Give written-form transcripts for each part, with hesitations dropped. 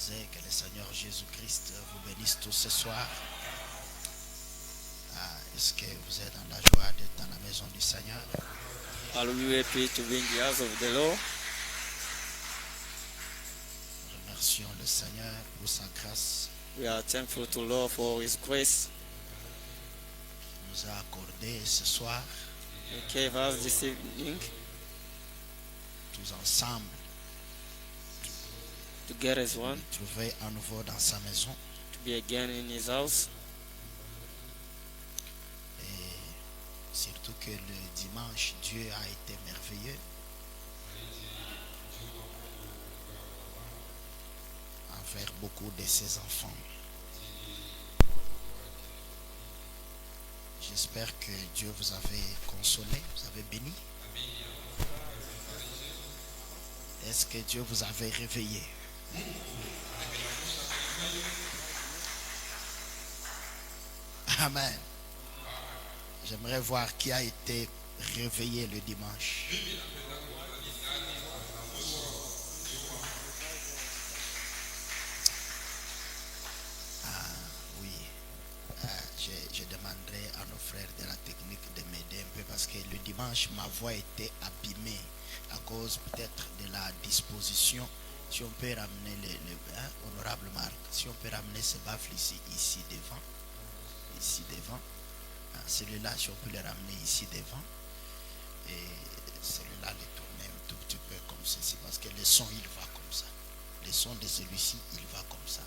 disais que le Seigneur Jésus-Christ vous bénisse tous ce soir. Est-ce que vous êtes dans la joie d'être dans la maison du Seigneur? Are we happy to be in the house of the Lord? Remercions le Seigneur pour sa grâce. We are thankful to Lord for His grace. Il nous a accordé ce soir, He gave us this evening tous ensemble, together as one, nous trouver à nouveau dans sa maison. to be again in His house. Et surtout que le dimanche, Dieu a été merveilleux. Envers beaucoup de ses enfants. J'espère que Dieu vous avait consolé, vous avez béni. Est-ce que Dieu vous avait réveillé? Amen. J'aimerais voir qui a été réveillé le dimanche. Oui. Je demanderai à nos frères de la technique de m'aider un peu parce que le dimanche, ma voix était abîmée à cause peut-être de la disposition. Si on peut ramener honorable Marc, si on peut ramener ce baffle ici devant. Celui-là, si on peut le ramener ici devant. Et celui-là, le tourner un tout petit peu comme ceci. Parce que le son, il va comme ça. Le son de celui-ci, il va comme ça.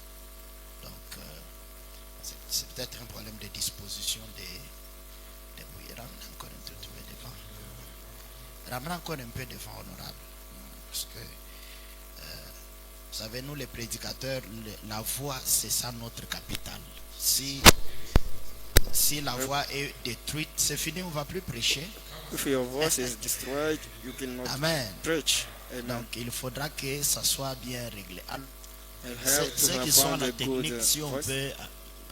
Donc, c'est peut-être un problème de disposition de bouillie. Ramenez encore un tout petit peu devant. Ramenez encore un peu devant, honorable. Parce que, vous savez, nous les prédicateurs, la voix, c'est ça notre capital. Si la voix est détruite, c'est fini, on ne va plus prêcher. If your voice is destroyed, you cannot Amen. preach. Amen. Donc, il faudra que ça soit bien réglé. Alors, You have to ceux qui have sont found la a good technique, si on voice. peut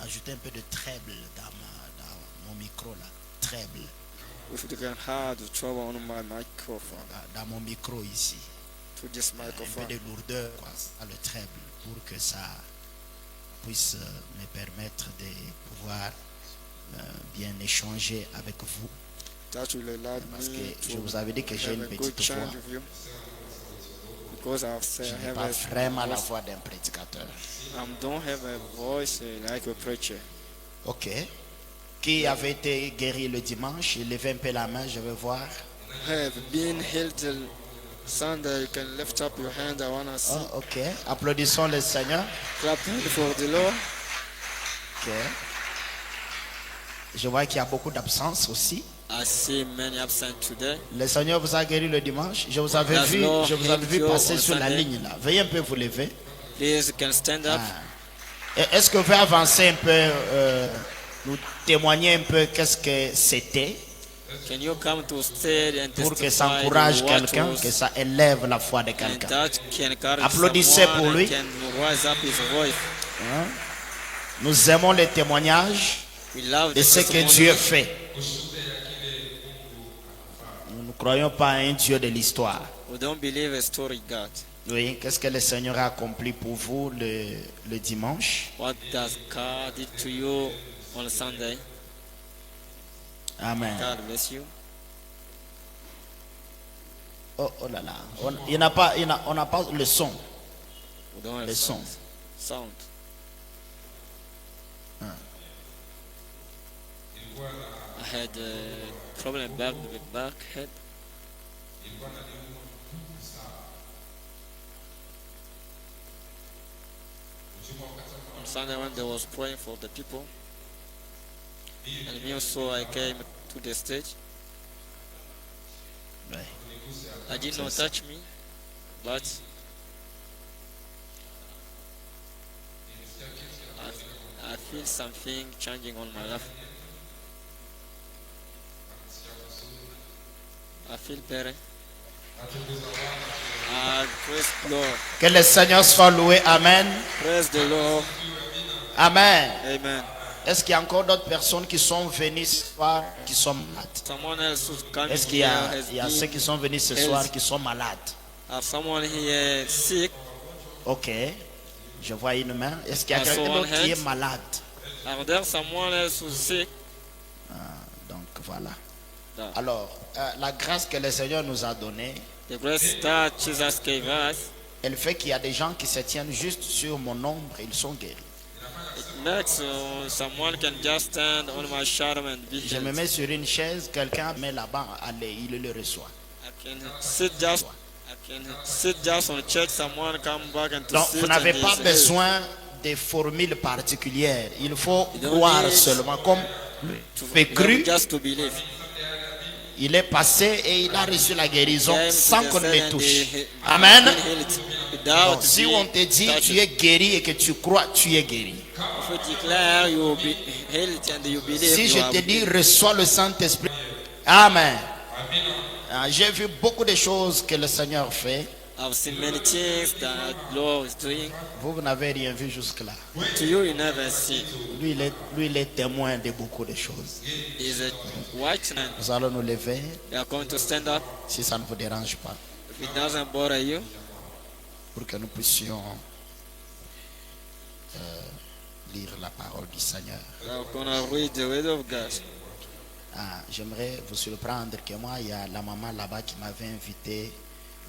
ajouter un peu de treble dans mon micro là, treble, If you can have the trouble on my microphone, dans mon micro ici, to this un peu microphone, de lourdeur, quoi, à le treble, pour que ça puisse me permettre de pouvoir bien échanger avec vous. that will allow Parce me que je to vous avais dit que j'ai have une a good petite voix. change of you. Because Je n'ai have pas vraiment la voice. voix d'un prédicateur. Don't have a voice like a preacher. Ok. Qui avait été guéri le dimanche? Levez un peu la main, je vais voir. Have been healed till Sunday. You can lift up your hand. I want to see. Oh, ok. Applaudissons le Seigneur. Clap for the Lord. Ok. Je vois qu'il y a beaucoup d'absence aussi. I see many absent today. Le Seigneur vous a guéri le dimanche. Je vous avais vu passer sur la ligne là. Veuillez un peu vous lever. Please, you can stand up. Est-ce que vous pouvez avancer un peu, nous témoigner un peu qu'est-ce que c'était, Can you come to stand and pour que testify ça encourage what quelqu'un, was- que ça élève la foi de and quelqu'un. that can encourage Applaudissez someone pour and lui. can raise up his voice. Nous aimons les témoignages We love de the ce que testimony. Dieu fait. Nous ne croyons pas à un Dieu de l'histoire. We don't believe a story God. Oui, qu'est-ce que le Seigneur a accompli pour vous le dimanche? What does God did to you on Sunday? Amen. God bless you. Oh là là. On n'a pas le son. We don't have Le son. sound. I had a problem back with the back head. On Sunday when they was praying for the people, and me also I came to the stage. Oui. I did not touch me, but I feel something changing on my life. I feel better. Praise the Lord. Que le Seigneur soit loué. Amen. Praise the Lord. Amen. Amen. Est-ce qu'il y a encore d'autres personnes qui sont venues ce soir qui sont malades? Someone else who's coming Est-ce qu'il y here a, has il y a ceux qui sont venus ce health. soir qui sont malades? Someone here sick. Ok. Je vois une main. Est-ce qu'il y a I saw quelqu'un one d'autre qui est hand. malade? And there's someone else who's sick. Donc voilà. No. Alors, la grâce que le Seigneur nous a donnée, The grace that Jesus gave us, elle fait qu'il y a des gens qui se tiennent juste sur mon ombre, ils sont guéris. it makes someone can just stand on my shadow and be Je me healed. mets sur une chaise, quelqu'un met là-bas, allez, il le reçoit. I can sit just on the church, someone come back and to Donc, sit vous n'avez and pas he's healed. besoin des formules particulières. Il faut You don't croire need seulement. Comme You Pécru, have just to believe. il est passé et il a reçu la guérison Came to sans the qu'on ne cell le and touche. he Amen. been healed without Donc, si being on te dit touched. tu es guéri et que tu crois, tu es guéri. If you declare you will be healed and you believe, Si you je are te dis healed. reçois le Saint-Esprit. Amen. J'ai vu beaucoup de choses que le Seigneur fait. I've seen many things that the Lord is doing. Vous n'avez rien vu jusque-là. To you, you never see. Lui, il est témoin de beaucoup de choses. He's a watchman. Nous allons nous lever, You are going to stand up. si ça ne vous dérange pas, If it doesn't bother you, pour que nous puissions lire la parole du Seigneur. we're going to read the word of God. J'aimerais vous surprendre que moi, il y a la maman là-bas qui m'avait invité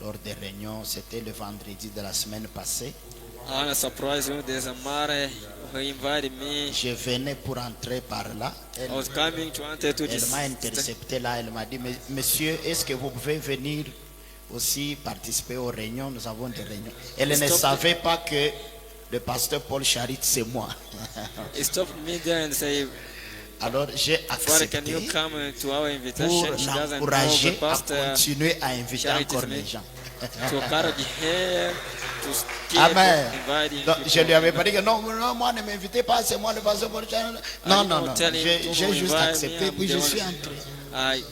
lors des réunions. C'était le vendredi de la semaine passée. I want to surprise you. There's a mother who invited me. Je venais pour entrer par là. I was coming to enter to Elle this. m'a intercepté là. Elle m'a dit, monsieur, est-ce que vous pouvez venir aussi participer aux réunions? Nous avons des réunions. Elle ne Stop. savait pas que le pasteur Paul Charit, c'est moi. He stopped me there and said, Alors j'ai Father, can you accepté come to our pour invitation? She doesn't know l'encourager the à pastor. continuer à inviter Charity encore Smith. les gens. To encourage her to keep Amen. inviting Donc, je people. lui avais pas dit que non, non, moi ne m'invitez pas, c'est moi le pasteur Paul Charit. Non, non, non. Tell him J'ai to j'ai juste invite accepté me, puis I'm je the suis one. entré.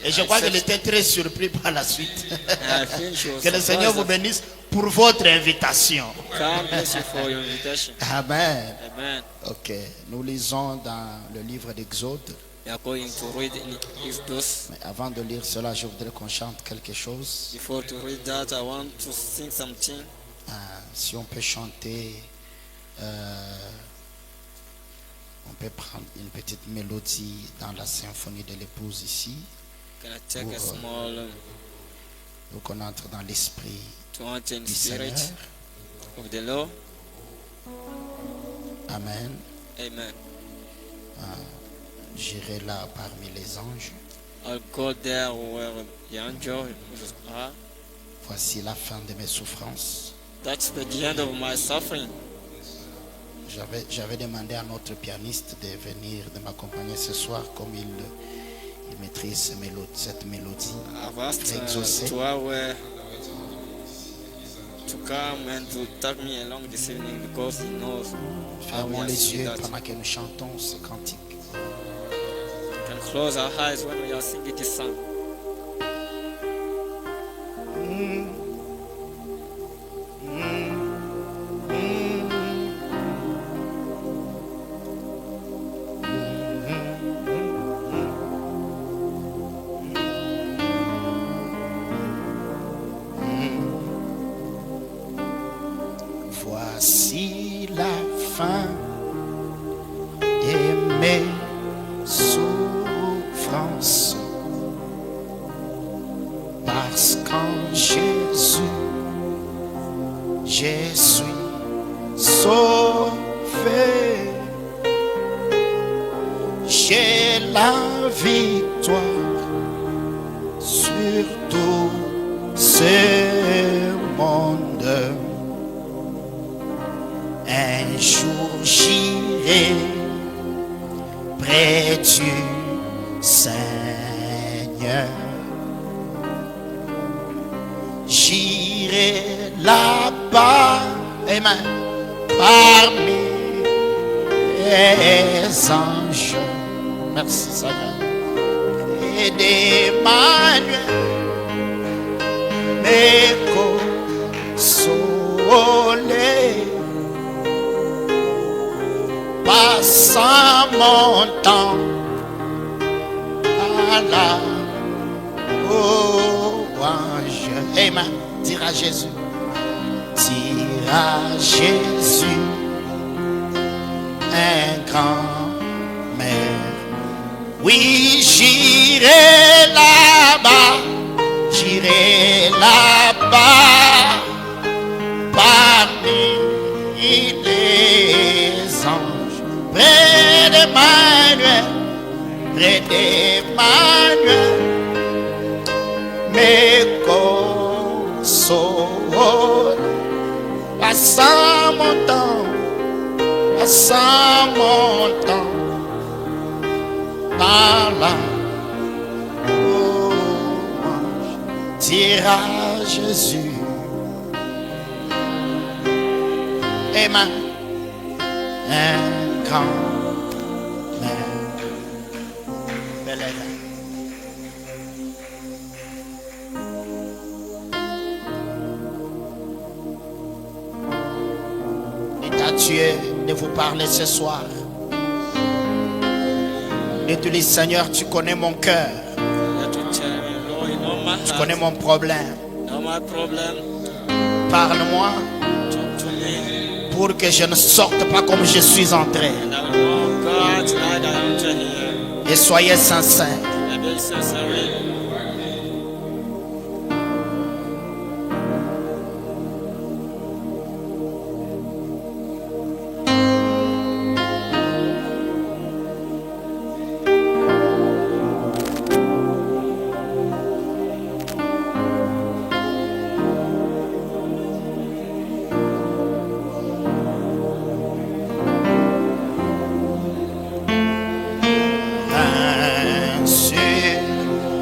Et je crois qu'elle était très surprise par la suite. I think she was Que le Seigneur vous surprised. bénisse pour votre invitation. God bless you for your invitation. Amen. Amen. Ok, nous lisons dans le livre d'Exode. We are going to read in Exodus. Mais avant de lire cela, je voudrais qu'on chante quelque chose. Before to read that, I want to sing something. Si on peut chanter, on peut prendre une petite mélodie dans la symphonie de l'épouse ici, Can I take a Oh. small pour qu'on entre dans l'esprit to enter in du spirit Seigneur. of the Lord? Amen. Amen. J'irai là parmi les anges. I'll go there where the angel are. Voici la fin de mes souffrances. That's the end of my suffering. J'avais demandé à notre pianiste de venir, de m'accompagner ce soir, comme il maîtrise cette mélodie. I've asked Exaucé. to our to come and to take me along this evening because he knows how we Fermons are les singing yeux that. pendant que nous chantons ce cantique. We can close our eyes when we are singing this song. Voici la fin de mes souffrances. Parce qu'en Jésus, je suis sauvé. J'ai la victoire sur tout ce monde. Un jour j'irai près du Seigneur. J'irai là-bas, amen, parmi les anges. Merci Seigneur. Et d'Emmanuel, mes consoler. Passant mon temps à la louange. Amen. Dire à Jésus. Dire à Jésus un grand-mère. Oui, j'irai là-bas, parmi les anges, près d'Emmanuel, mes console, passant mon temps, dans la louange, dira Jésus. Amen. Un grand-mère. Belle est. Dites à Dieu de vous parler ce soir. Et tu dis, Seigneur, tu connais mon cœur. Tu connais mon problème. Parle-moi pour que je ne sorte pas comme je suis entré. Et soyez sincères.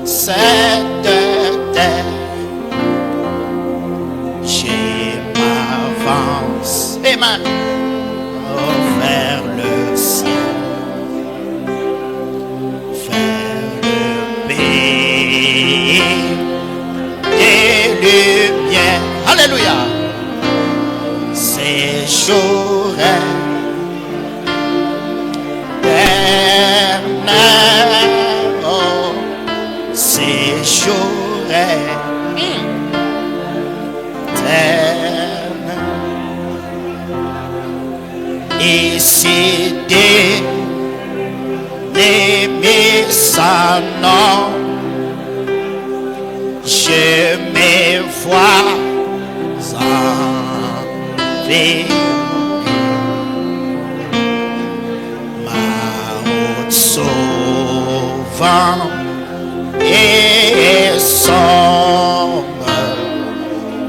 Cette terre, je m'avance, Amen, vers le ciel, vers le pays des lumières. Alléluia. Séjourner ici d'aimer sa nom, je me vois en vie. Ma route sauvant et sombre,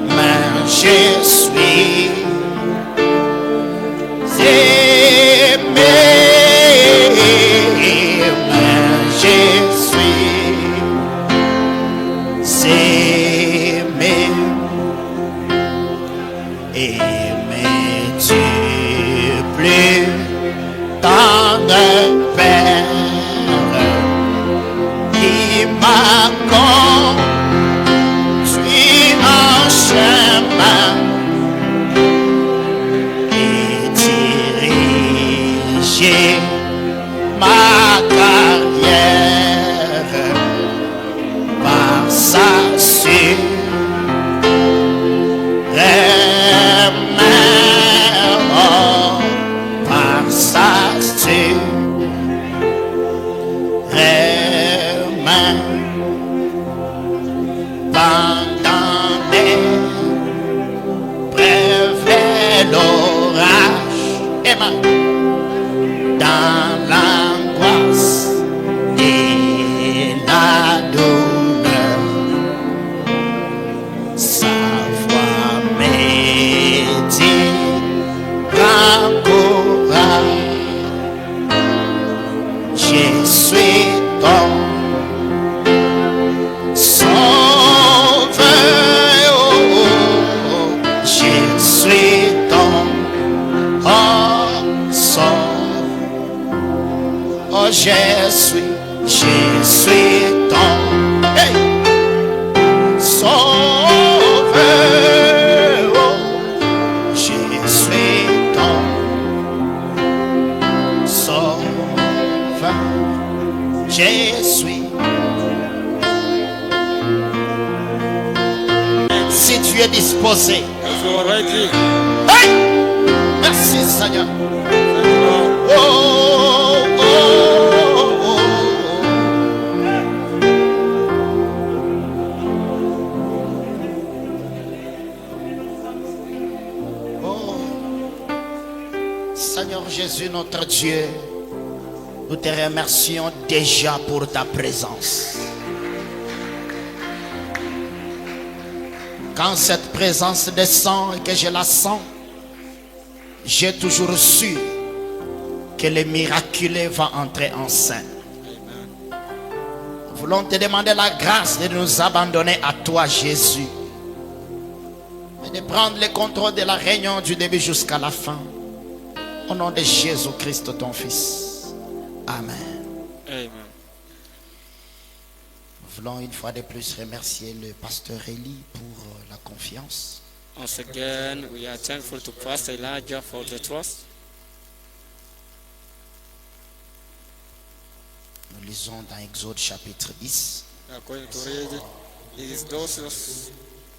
mais je suis aimé, mais je suis aimé. Aimé-tu plus tendre Père qui m'a conduit en chemin et dirigé ma carrière par sa pendant les brefs l'orage, Amen, dans l'angoisse et la douleur, sa voix me dit, prends courage, je suis ton je suis ton sauveur, oh, je suis ton sauveur, je suis. Si tu es disposé, If you are ready, hey! Merci Seigneur. Oh Seigneur Jésus, notre Dieu, nous te remercions déjà pour ta présence. Quand cette présence descend et que je la sens, j'ai toujours su que le miraculé va entrer en scène. Nous voulons te demander la grâce de nous abandonner à toi, Jésus, et de prendre le contrôle de la réunion du début jusqu'à la fin. Au nom de Jésus-Christ, ton Fils. Amen. Amen. Nous voulons une fois de plus remercier le pasteur Eli pour la confiance. Once again, we are thankful to Pastor Elijah for the trust. Nous lisons dans Exode chapitre 10, We are going to read Exodus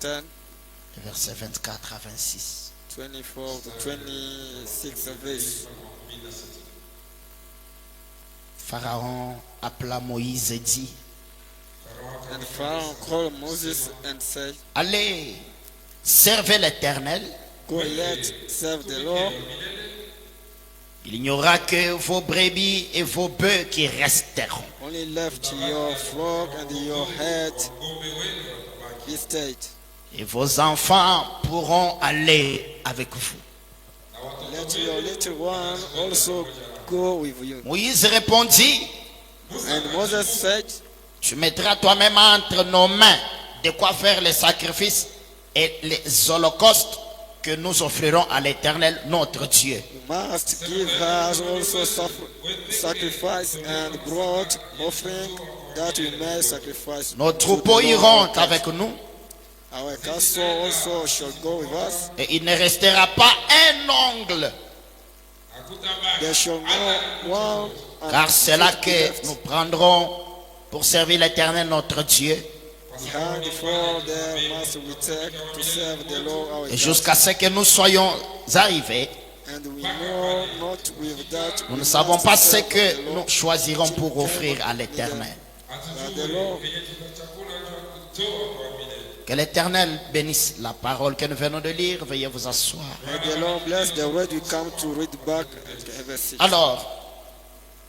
10, versets 24 à 26. 24 to 26 verse. Pharaon appela Moïse et dit: And Pharaoh called Moses and said, Allez, servez l'Éternel. Go let serve the Lord. Il n'y aura que vos brebis et vos bœufs qui resteront. Only left your flock and your head be stayed. Et vos enfants pourront aller avec vous. Let your little one also go with you. Moïse répondit: And Moses said, Tu mettras toi-même entre nos mains de quoi faire les sacrifices et les holocaustes que nous offrirons à l'Éternel notre Dieu. You must give us also sacrifice and broad offering that we may sacrifice. Nos to troupeaux the iront Lord. avec nous, Our castle also shall go with us. et il ne restera pas un ongle, There shall no one car c'est là be que left nous prendrons pour servir l'Éternel notre Dieu, behind, for there must we take to serve the Lord our et God. jusqu'à ce que nous soyons arrivés. And we know not with that Nous we ne savons must pas ce serve que the nous Lord, choisirons pour offrir à l'Éternel. that the Lord. Que l'Éternel bénisse la parole que nous venons de lire. Veuillez vous asseoir. May the Lord bless the word we come to read back and have a seat. Alors,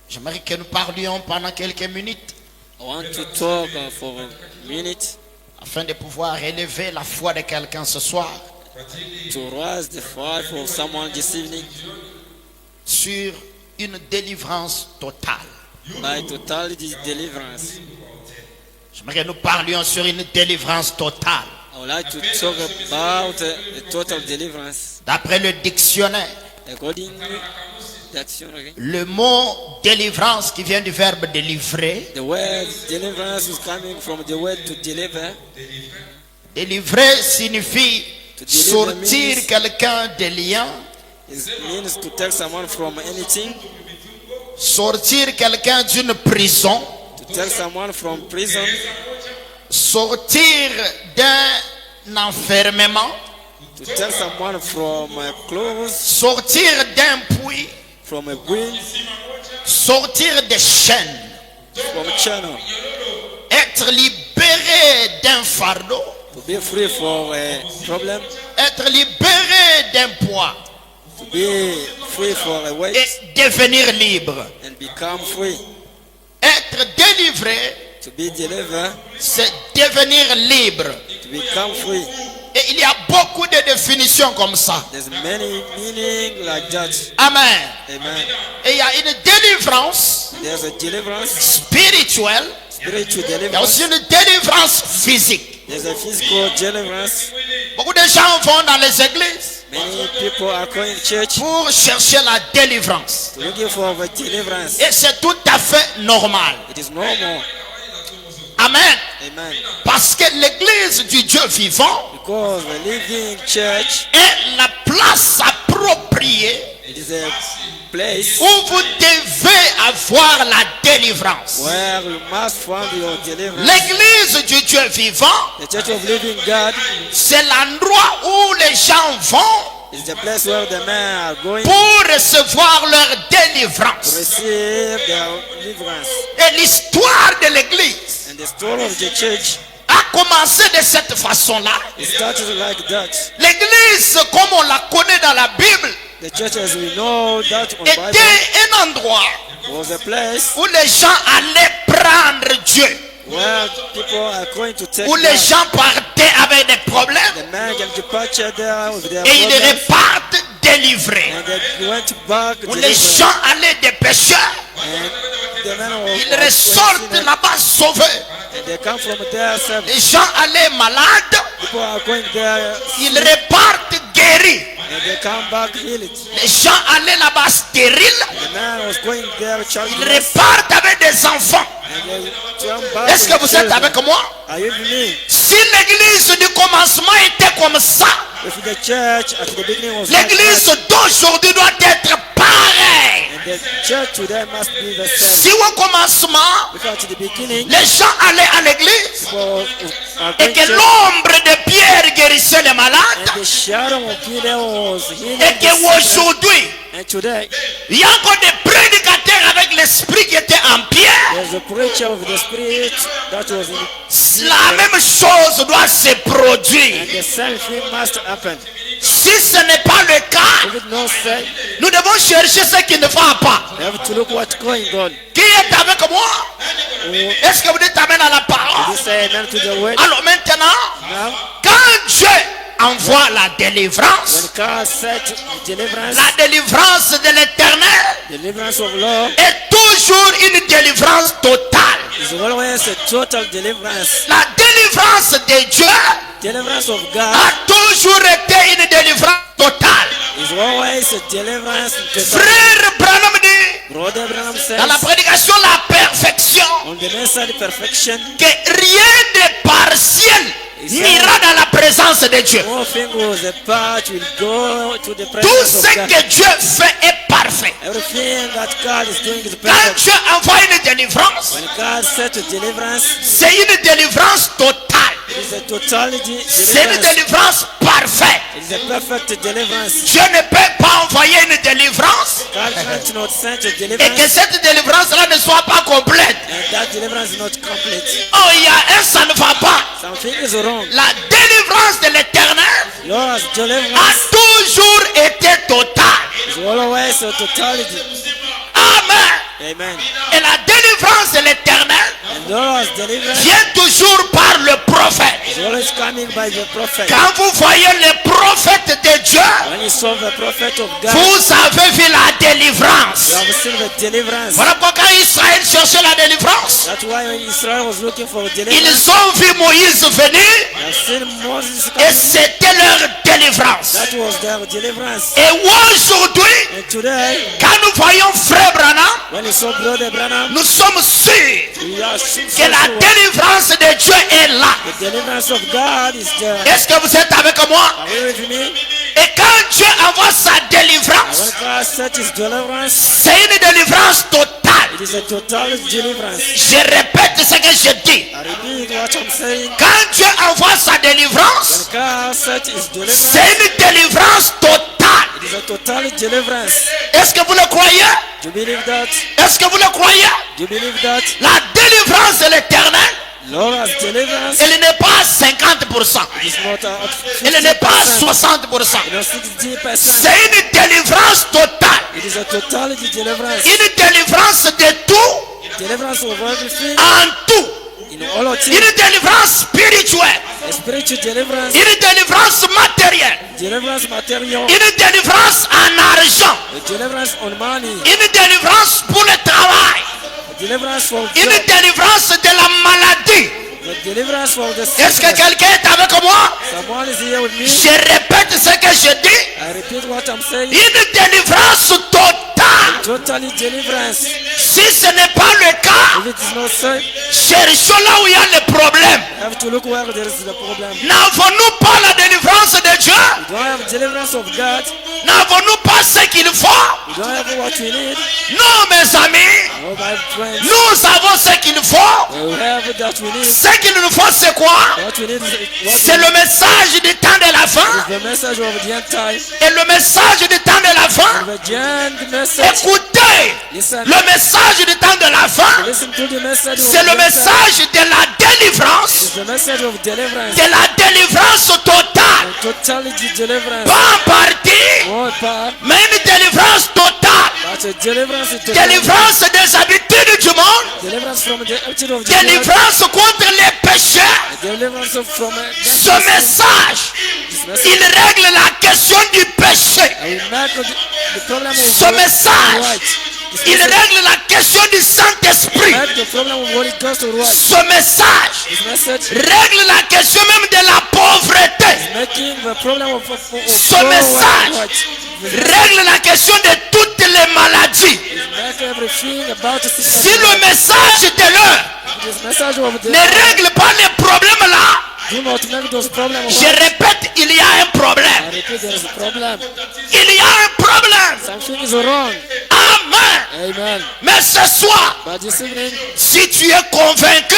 j'aimerais que nous parlions pendant quelques minutes I want to talk for a minute afin de pouvoir élever la foi de quelqu'un ce soir to raise the fire for someone this evening sur une délivrance totale. by total deliverance. J'aimerais que nous parlions sur une délivrance totale. I would like to talk about the total deliverance. D'après le dictionnaire, According to the dictionary, le mot délivrance qui vient du verbe délivrer, the word deliverance is coming from the word to deliver. délivrer signifie To deliver sortir means- quelqu'un des liens, It means to take someone from anything, sortir quelqu'un d'une prison, to take someone from prison, sortir d'un enfermement, to take someone from clothes, sortir d'un puits, from a will, sortir des chaînes, from a channel, être libéré d'un fardeau, to be free from a problem, être libéré d'un poids to be free from a weight, et devenir libre. and become free. Être délivré, To be delivered, c'est devenir libre. to become free. Et il y a beaucoup de définitions comme ça. There's many meaning like that. Amen. Amen. Et il y a une délivrance There's a deliverance, spirituelle. spiritual Il y a deliverance. aussi une délivrance physique. There's a physical deliverance. Beaucoup de gens vont dans les églises Many people are going to church pour chercher la délivrance. looking for the deliverance. Et c'est tout à fait normal. It is normal. Amen. Amen. Parce que l'église du Dieu vivant Because the living church, est la place appropriée it is a place où vous devez avoir la délivrance. where you must find your deliverance. L'église du Dieu vivant, The church of living God c'est l'endroit où les gens vont is the place where the men are going to pour recevoir leur délivrance. receive their deliverance. Et l'histoire de l'église And the story of the church, a commencé de cette façon-là. it started like that. L'église, comme on la connaît dans la Bible, The church, as we know that on Bible, était un endroit was a place où les gens allaient prendre Dieu, where people are going to take où les God. gens partaient avec des problèmes The man can departure there with their et ils problems, repartent délivrés. and they went back Où les delivered. gens allaient des pécheurs, And the man was ils ressortent là-bas sauvés. and they come from there saved. Les gens allaient malades, People are going there ils repartent guéris. and they come back healed. Les gens allaient là-bas stériles, The man was going there ils childless, repartent avec des enfants. and they come back Est-ce que with vous êtes children. avec moi? Are you with me? Si l'église du commencement était comme ça, If the church at the beginning was like l'église that, d'aujourd'hui doit être pareille. and the church today must be the same. Si au commencement, Because at the beginning, les gens allaient à l'église people are et going que to l'ombre de Pierre guérissait les malades, and the shadow of Peter was healing et the sick. qu'aujourd'hui, And today, il y a encore des prédicateurs avec l'esprit qui était en Pierre. there's a preacher of the Spirit that was in, La même chose doit se produire. and the same thing must happen. Si ce n'est pas le cas, If it not say, nous devons chercher ce qui ne va pas. you have to look what's going on. Qui est avec moi? Est-ce que vous dites amen à la You parole? say amen to the word. Alors maintenant, Now, quand Dieu envoie la délivrance, when God said deliverance, la délivrance de l'éternel deliverance of Lord est toujours une délivrance totale. is always a total deliverance. La délivrance de Dieu Deliverance of God a toujours été une délivrance totale. is always a deliverance total. Frère Branham dit Brother Branham says, dans la prédication la perfection on the message perfection, que rien de partiel n'ira dans la présence de Dieu. all things was a part will go to the Tout presence ce of God. que Dieu fait est parfait. Everything that God is doing is Quand perfect. Dieu envoie une délivrance, When God said to deliverance, c'est une délivrance totale. it is a totality C'est une deliverance. délivrance parfaite. It is a perfect deliverance. Dieu ne peut pas envoyer une délivrance God cannot send a et que deliverance cette délivrance-là ne soit pas complète. and that deliverance is not complete. Oh, il y a un, ça ne va pas. Something is wrong. La délivrance de l'éternel Lord's a deliverance toujours été totale. is always a totality. Amen. Amen. Et la délivrance de l'éternel And Lord's deliverance vient toujours par le prophète. is always coming by the prophet. Quand vous voyez les prophètes de Dieu, When you saw the prophet of God, vous avez vu la délivrance. you have seen the deliverance. Voilà pourquoi quand Israël cherchait la délivrance, That's why when Israel was looking for deliverance, ils ont vu Moïse venir they have seen Moses et coming. c'était leur délivrance. That was their deliverance. Et aujourd'hui, And today, quand nous voyons Frère Branham, when you saw Brother Branham, nous sommes sûrs we are sure que la délivrance de Dieu est là. the deliverance of God is there. Est-ce que vous êtes avec moi? Are you with me? Et quand Dieu envoie sa And délivrance, when God said his deliverance, c'est une délivrance totale. it is a total deliverance. Je répète ce que je dis. I repeat what I'm saying. Quand Dieu envoie sa délivrance, When God said his deliverance, c'est une délivrance totale. it is a total deliverance. Est-ce que vous le croyez? Do you believe that? Est-ce que vous le croyez? Do you believe that? La délivrance de l'éternel, Lord's deliverance elle n'est pas à 50%. is not at Elle n'est pas à 50%, 60%. you know, 60%. C'est une délivrance totale. It is a totality deliverance. Une délivrance de tout Deliverance of everything en tout. in all of Une it. délivrance spirituelle. A spiritual deliverance, Une délivrance matérielle. deliverance material, Une délivrance en argent. a deliverance on money, Une délivrance pour le travail. a deliverance for Une job, délivrance de la maladie. a deliverance for the Est-ce que sickness. quelqu'un est avec moi? Someone is here with me. Je répète ce que je dis. I repeat what I'm saying. Une délivrance totale. Totally deliverance. Si ce n'est pas le cas, If it is not so, you cherchons là où il y a le problème. have to look where there is the problem. N'avons-nous pas la délivrance de Dieu? You don't have deliverance of God. N'avons-nous pas ce qu'il faut? You don't have what you need. Non, mes amis. Oh, my friends. Nous avons ce qu'il faut. You have that we need. Ce qu'il nous faut, c'est quoi? What we need is what C'est le message du temps de la fin. is the message of the end time. Et le message du temps de la fin, The end message. écoutez Écoutez, Listen. le message du temps de la fin, Listen to the message of c'est le message de la délivrance, the message of deliverance. de la délivrance totale. Totality deliverance. Pas en partie, One part. mais une délivrance totale. But a deliverance is total. Délivrance des habitudes du monde, Deliverance from the attitude of the world. délivrance contre les péchés. Deliverance from Ce message, il règle la question du péché. I will make the problem of Ce message, right. il règle la question du Saint-Esprit. Make the problem of Holy Ghost right. Ce message This message règle la question même de la pauvreté. making the problem of Ce message règle la question de toutes les maladies. make everything about the Si le message de l'heure this message of the ne règle pas les problèmes là, do not make those problems je right. répète, il y a un I problème. repeat, there is a problem. Il y a un problème. Something is wrong. Amen. Amen. Mais ce soir, But this evening, si tu es convaincu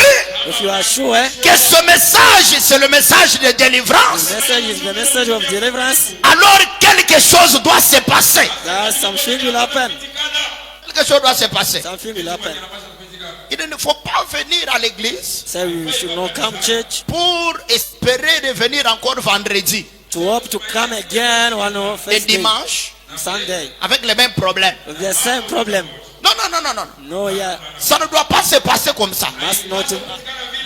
if you are sure que ce message, c'est le message de délivrance, the message is the message of deliverance, alors quelque chose doit se passer. that something will happen. Quelque chose doit se passer. Something will happen. Il ne faut pas venir à l'église So you should not come church pour espérer de venir encore vendredi to hope to come again on et first day, dimanche Sunday. avec les mêmes problèmes. With the same problem. Non, non, non, non, non. No, yeah, Ça ne doit pas se passer comme ça. must not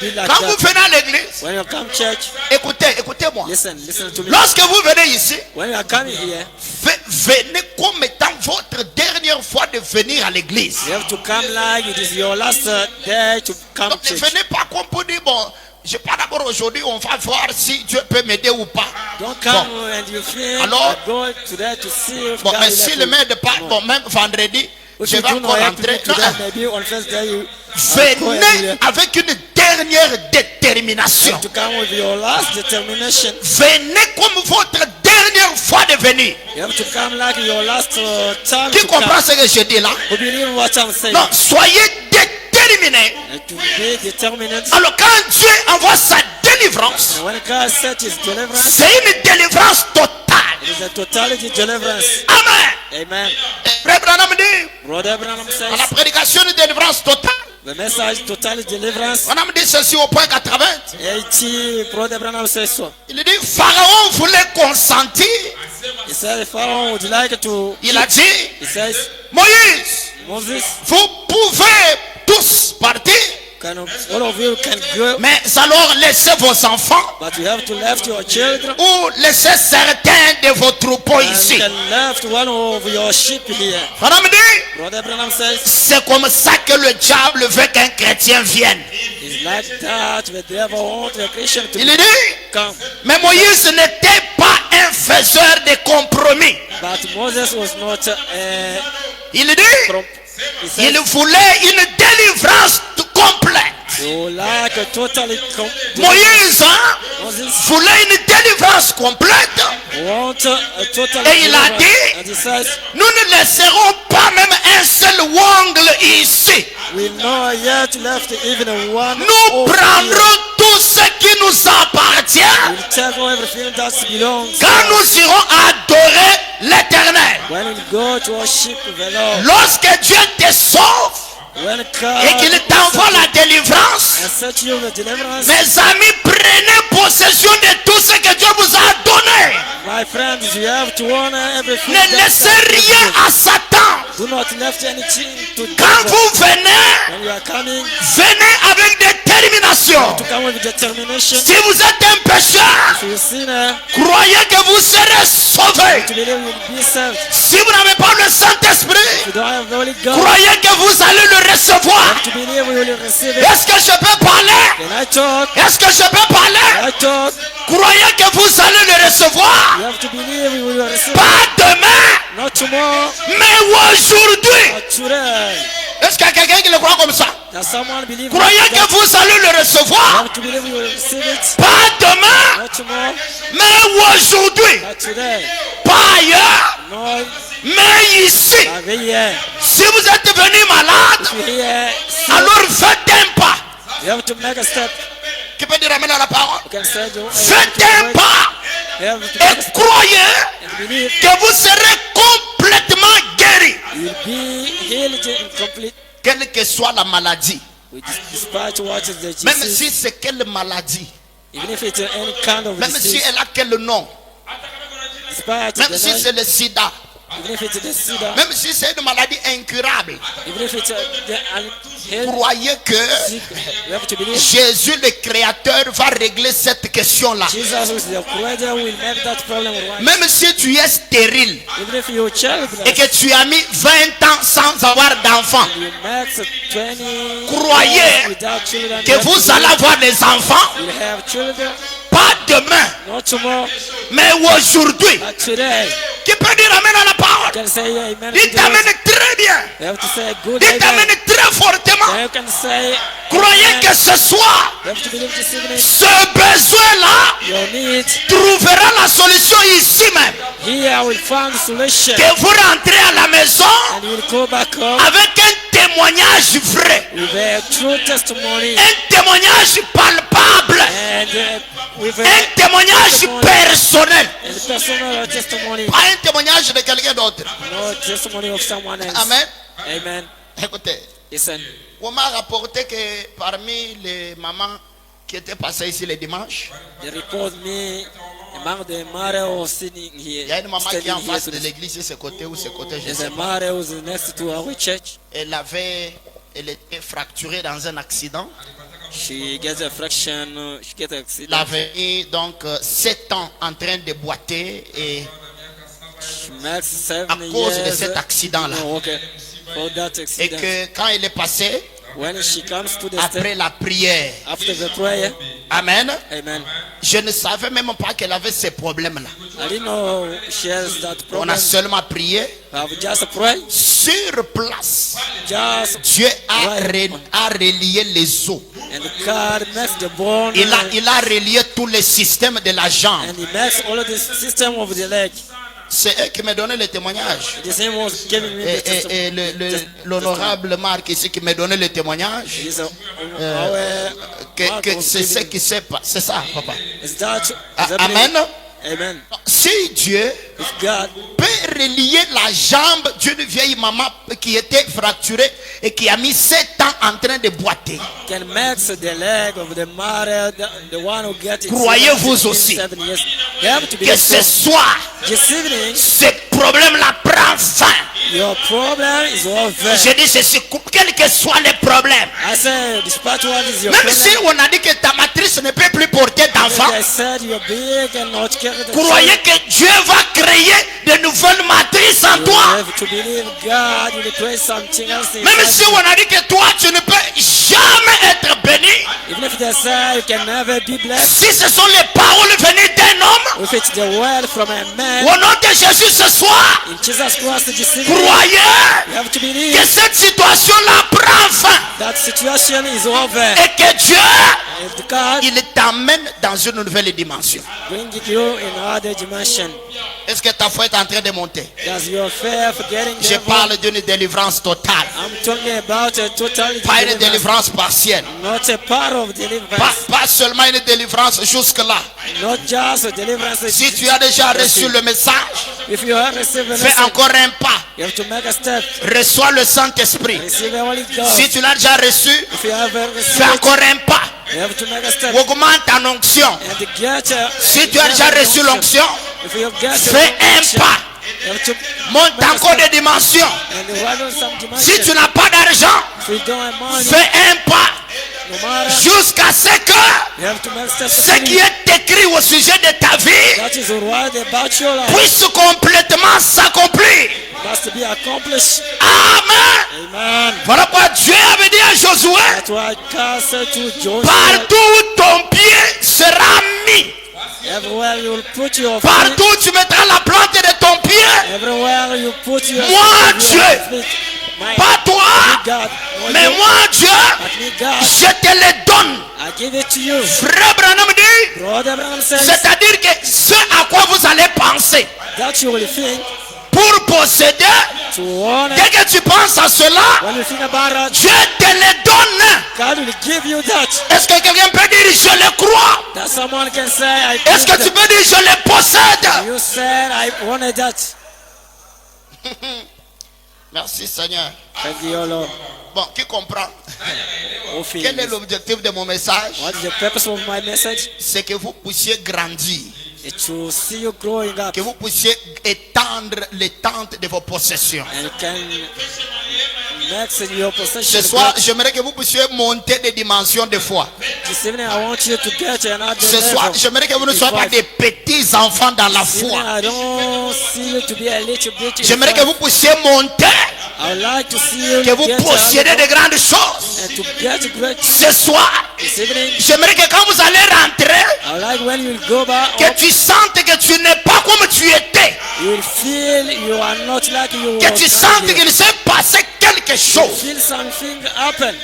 be like Quand vous that. venez à l'église, When you come church, écoutez-moi. listen to me. Lorsque vous venez ici, When you are coming here, venez comme étant votre dernière fois de venir à l'église. you have to come like it is your last day to come Donc ne church. venez pas comme pour dire, bon, je pars d'abord aujourd'hui, on va voir si Dieu peut m'aider ou pas. Don't come and you feel Alors, go today to see if Bon, God mais will si help le you. maire de pas, No. bon, même vendredi, If je you vais do encore not help me rentrer. Non, today, maybe on first day you venez avec une dernière détermination. to come with your last determination. Venez comme votre dernière fois de venir. You have to come like your last time Qui to comprend come. ce que je dis là? You believe what I'm saying? Non, soyez déterminés. And to be determined. Alors quand Dieu envoie sa délivrance, And when God set his deliverance, c'est une délivrance totale. it is a totality deliverance. Amen. Amen. Frère Branham dit, Brother Branham dans la says, prédication de délivrance totale, the message total deliverance. Branham dit ceci au point 80. 80, Brother Branham says so. Il dit, Pharaon voulait consentir. He said, Pharaoh would like to. Il a dit, He says, Moïse, Moses, vous pouvez tous partir, all of you can go, mais alors laissez vos enfants but you have to left your children. ou laissez certains de vos troupeaux And you ici. can left one of your sheep here. Branham dit, Brother Branham says, c'est comme ça que le diable veut qu'un chrétien vienne. it's like that the devil wants a Christian to Il dit, come. mais Moïse n'était pas un faiseur de compromis. But Moses was not Il dit, he il said, voulait une délivrance complète. you like a totally Moïse Moses voulait une délivrance complète. want a total Et il a deliverance. dit, And he says, nous ne laisserons pas même un seul ongle ici. we know yet left even one. Nous over prendrons here. tout ce qui nous appartient We'll take everything that belongs. quand nous irons adorer l'Éternel. When we go to worship the Lord, Lorsque Dieu te sauve when God et qu'il t'envoie la délivrance, and set you the deliverance, mes amis, prenez possession de tout ce que Dieu vous a donné. my friends, you have to honor everything. Ne laissez rien à Satan. Do not left anything to Quand devil. vous venez, When you are coming, venez avec détermination. to come with determination. Si vous êtes un pécheur, If you're a sinner, croyez que vous serez sauvé. to believe you'll be saved. Si vous n'avez pas le Saint-Esprit, You don't have the Holy Ghost. croyez que vous allez le recevoir. To believe you will receive it. Est-ce que je peux parler? When I talk, Est-ce que je peux parler? I talk. Croyez que vous allez le recevoir. You have to believe you will receive it. Pas demain, Not tomorrow, mais aujourd'hui. but today. Est-ce qu'il y a quelqu'un qui le croit comme ça? Does someone believe Croyez that? que vous allez le You recevoir. have to believe you will receive it. Pas demain, Not tomorrow, mais aujourd'hui. but today. Pas ailleurs, No, mais ici. but here. Si vous êtes venu malade, If you're here, alors faites un pas. you have to make a step. Qui peut dire amen à la parole? You can say, Faites un pas you have to make a et step croyez and believe que vous serez complètement guéri. You will be healed in complete. Quelle que soit la maladie. Despite what is the Même disease, si c'est quelle maladie. even if it's any kind of Même si disease, elle a quel nom. despite Même the si name, c'est le sida. even if it's the sida, Même si c'est une maladie incurable. even if it's the unhealed Croyez que sick, you have to believe Jésus le Créateur va régler cette question-là. Jesus is the creator will make that problem right. Même si tu es stérile Even if you're childless, et que tu as mis 20 ans sans avoir d'enfant, you make 20 croyez years without children, que vous allez avoir des enfants, you have children, pas demain, not tomorrow, mais aujourd'hui. but today. Qui peut dire amen à la You parole? can say amen. Il to t'amène this. très bien. You have to say good Il t'amène amen. très fortement. You can say Croyez amen. que ce soir, You have to believe this evening. ce besoin-là Your need trouvera la solution ici même. here will find solution. Que vous rentrez à la maison And you will go back home avec un témoignage vrai, with a true testimony un témoignage palpable, and with un a témoignage personnel, personal testimony, pas un témoignage de quelqu'un d'autre. no testimony of someone else. Amen. Amen. Écoutez, Listen, on m'a rapporté que parmi les mamans qui étaient passées ici le dimanche, they report me among the mother who was sitting here. il y a une maman qui est standing en here face de today. l'église, de ce côté ou ce côté, je There's sais a pas. mother who's next to our church. Elle était fracturée dans un accident. She gets a fraction. She gets an Elle accident. avait eu donc 7 ans en train de boiter et She makes à 7 cause de years. cet accident-là. Oh, okay. For that Et accident. que quand elle est passée, When she comes to the après step la prière, after the prayer, amen, amen. je ne savais même pas qu'elle avait ces problèmes-là. I didn't know she has that On problem. a seulement prié I've just prayed. sur place. Just Dieu a relié les os. and God makes the bone. Il a relié tous les systèmes de la jambe. And He makes all of the system of the leg. C'est eux qui me donnaient le témoignage. The same was giving me the testimony. Et l'honorable Marc ici qui me donnait le témoignage. Is Que c'est ce qui s'est passé. C'est ça, papa. that Amen. Amen. Si Dieu If God peut relier la jambe d'une vieille maman qui était fracturée et qui a mis 7 ans en train de boiter, can make the leg of the mother, the one who gets it. Croyez-vous aussi 7 years. You have to be que ce soir, this evening, ce problème-là prend fin. your problem is over. Je dis ceci, quel que soit le problème. I said, despite what is your Même problem, si on a dit que ta matrice ne peut plus porter d'enfant, I said you're big and not carry the croyez child. que Dieu va créer de nouvelles matrices en You toi. have to believe God will create something else in Même you. si on a dit que toi, tu ne peux jamais être béni, Even if they say you can never be blessed, si ce sont les paroles venues d'un homme, if it's the word from a man, au nom de Jésus ce soir, in Jesus Christ, this evening, croyez you have to que believe cette situation-là prend fin that situation is over. et que Dieu, And God il t'amène dans une nouvelle dimension. bring you in another dimension. Est-ce que ta foi est en train de monter? Does your faith getting Je there? parle d'une délivrance totale, I'm talking about a total pas une deliverance, délivrance partielle. not a part of deliverance, Pas seulement une délivrance jusque-là. not just a deliverance. Si tu as déjà reçu le message, If you have received a fais message, encore un pas. you have to make a step. Reçois le Saint-Esprit. Receive the Holy Ghost. Si tu l'as déjà reçu, If you have fais received it, encore un pas. you have to make a step. Augmente ta onction. And get Si tu as déjà reçu l'onction, if you get fais un pas. you have to Monte encore des dimensions. and run on some dimension. Si tu n'as pas d'argent, If you don't have money, fais un pas. no matter, Jusqu'à ce que you have to make a step. ce qui est écrit au sujet de ta vie That is right about your life. puisse complètement s'accomplir. Must be accomplished. Amen. Amen. Voilà pourquoi Dieu avait dit à Josué, That's why God said to Joshua, partout où ton pied sera mis, everywhere you will put your feet, partout où tu mettras la plante de ton pied, everywhere you put your Moi, feet, Dieu, my pas toi, God, mais you, moi Dieu, but me God, je te le donne. I give it to you. Frère Branham dit, Brother Abraham says c'est-à-dire que ce à quoi vous allez penser that you will think pour posséder, to honor. dès que tu penses à cela, When you think about it, Dieu te le donne. God will give you that. Est-ce que quelqu'un peut dire je le crois? That someone can say, I Est-ce que give tu that. peux dire je le possède? You said, I wanted that. Merci Seigneur. Thank you, Lord. Bon, qui comprend? Who feels Quel est this? l'objectif de mon message? What is the purpose of my message? C'est que vous puissiez grandir. It's to see you growing up. Que vous puissiez étendre les tentes de vos possessions. And you can max your possession. Ce soir, j'aimerais que vous puissiez monter des dimensions de foi. This evening, I want you to get another Ce soir, level. j'aimerais que vous ne soyez pas des petits enfants dans la This evening, foi. I don't see you to be a little bit. J'aimerais que vous puissiez monter, I would like to see you que vous get possédez another de grandes choses. and to get great. Ce soir, This evening, j'aimerais que quand vous allez rentrer, I would like when you go back, que tu sentes que tu n'es pas comme tu étais. you will feel you are not like you Que were. tu sentes qu'il s'est passé quelque chose. Feel something happen.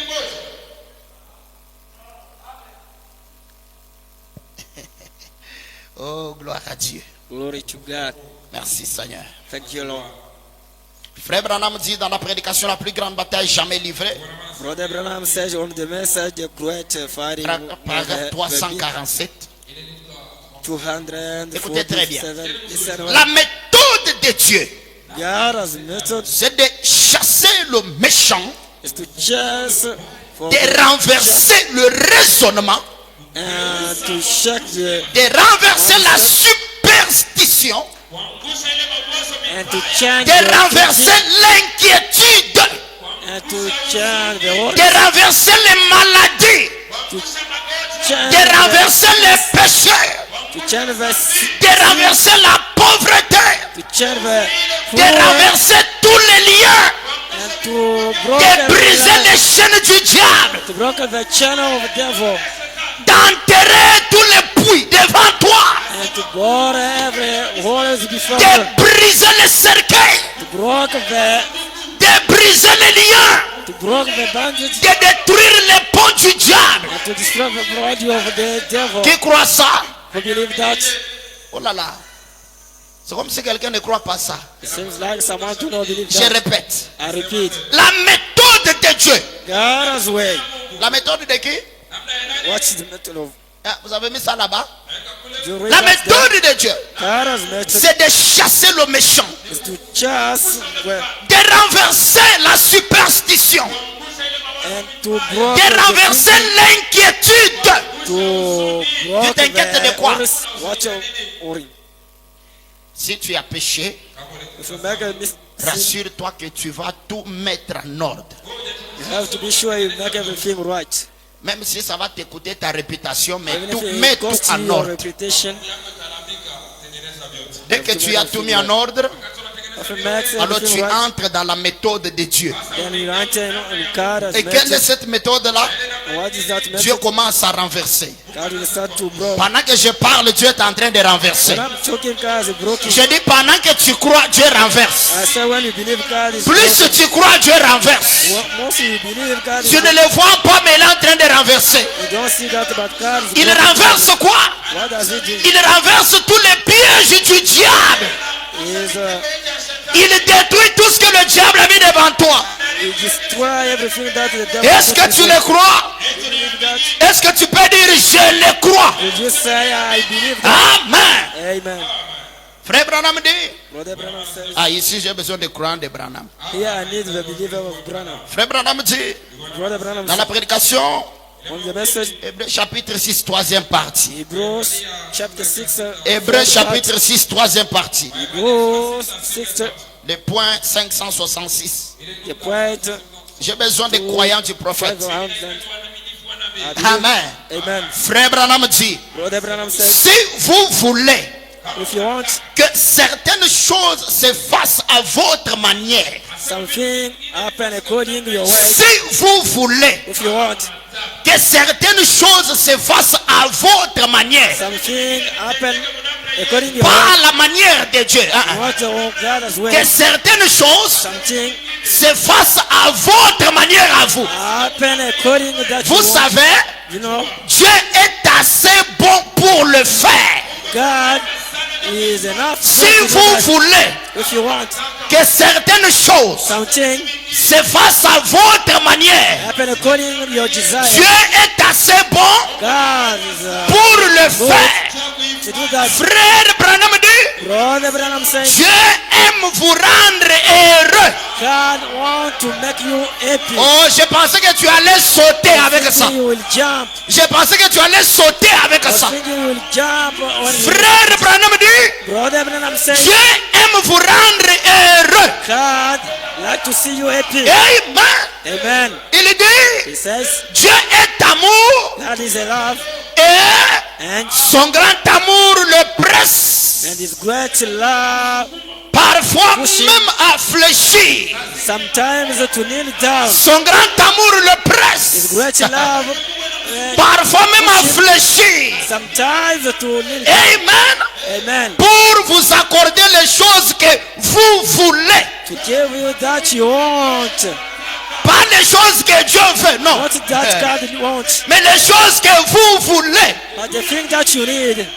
Oh, gloire à Dieu. Glory to God. Merci Seigneur. Thank you, Lord. Frère Branham dit dans la prédication, la plus grande bataille jamais livrée. Brother Branham says on the message, the great fighting. Paragraphe 347. 247. Écoutez très bien. Listen, La méthode de Dieu, God's method c'est de chasser le méchant, is to chase for de renverser le raisonnement, and to check the de renverser la superstition, and to change de the renverser l'inquiétude, and to change the world, de renverser les maladies, to change de renverser les péchés, to change the de renverser la pauvreté, to change the de renverser tous les liens, and to break de briser les chaînes du diable, to break the channel of the devil d'enterrer tous les puits devant toi, and to bore every holes before you, de briser les cercueils, to break the de briser les liens, to break the bandage de détruire les ponts du diable. and to destroy the body of the devil. Qui croit ça? Who believe that? Oh là là. C'est comme si quelqu'un ne croit pas ça. It seems like someone do not believe Je that. répète. I repeat, La méthode de Dieu. God's way. La méthode de qui? What's the method of? Ah, vous avez mis ça là-bas? You read La that méthode de Dieu, God's method c'est de chasser le méchant, is to chase de renverser la superstition, and to break de renverser l'inquiétude. to break t'inquiètes de quoi? Watch your worry. Si tu as péché, If you make a mistake, rassure-toi que tu vas tout mettre en ordre. you have to be sure you make everything right. Même si ça va t'écouter ta réputation, mais Even tout, if mets it tout costs you en your ordre. reputation, Dès que tu as tout mis en ordre, if you make alors everything tu right, entres dans la méthode de Dieu. then you enter in God's Et quelle est method. cette méthode-là? What is that Dieu method? commence à renverser. God will start to break. Pendant que je parle, Dieu est en train de renverser. When I'm talking, God is broken. Je dis pendant que tu crois, Dieu renverse. I say when you believe God is Plus broken. tu crois, Dieu renverse. Once you believe God is Tu ne le vois pas, mais il est en train de renverser. you don't see that, but God is Il broken. renverse quoi? What does he do? Il renverse tous les pièges du diable. Is Il détruit tout ce que le diable a mis devant toi. he destroy everything that the devil Est-ce que tu le crois? You believe that? Est-ce que tu peux dire je le crois? Did you say I believe that? Amen. Amen. Frère Branham dit. Brother Branham says, Ah, ici j'ai besoin de croire de Branham. here I need the believer of Branham. Frère Branham dit Brother Branham dans la says, prédication, on the message, Hébreux chapitre 6, troisième partie. Hebrews chapter 6. Hébreux chapitre 6, troisième partie. Hebrews 6, Le point 566. the point J'ai besoin des croyants du prophète. 500. Amen. Amen. Frère Branham dit, Brother Branham says, si vous voulez if you want que certaines choses se fassent à votre manière, something happen according to your way, si vous voulez if you want que certaines choses se fassent à votre manière, something happen according to your pas way, à la manière de Dieu, what God's way, que certaines choses something se fassent à votre manière à vous. happen according to that Vous you want. savez, You know, Dieu est assez bon pour le faire. God is enough. Si to do vous that. voulez If you want que certaines choses something se fassent à votre manière, happen according to your desire, Dieu est assez bon God is pour le good faire. to do that. Frère Branham dit, Brother Branham says, Dieu aime vous rendre heureux. God wants to make you happy. Oh, je pensais que tu allais sauter avec ça. You will jump. Je pensais que tu allais sauter avec ça. You will jump when Frère Branham dit, Brother Branham says, Dieu aime vous rendre heureux. God like to see you happy. Amen. Amen. Il dit, He says, Dieu est amour God is a love, et and son grand amour le presse. His great love Parfois même à fléchir. sometimes to kneel down. Son grand amour le His presse. great love Parfois même à fléchir. sometimes to kneel down. Amen. Amen. Pour vous accorder les choses que vous voulez. To give you that you want. Pas les choses que Dieu veut, non. Not that God wants, Mais les choses que vous voulez. but the thing that you need.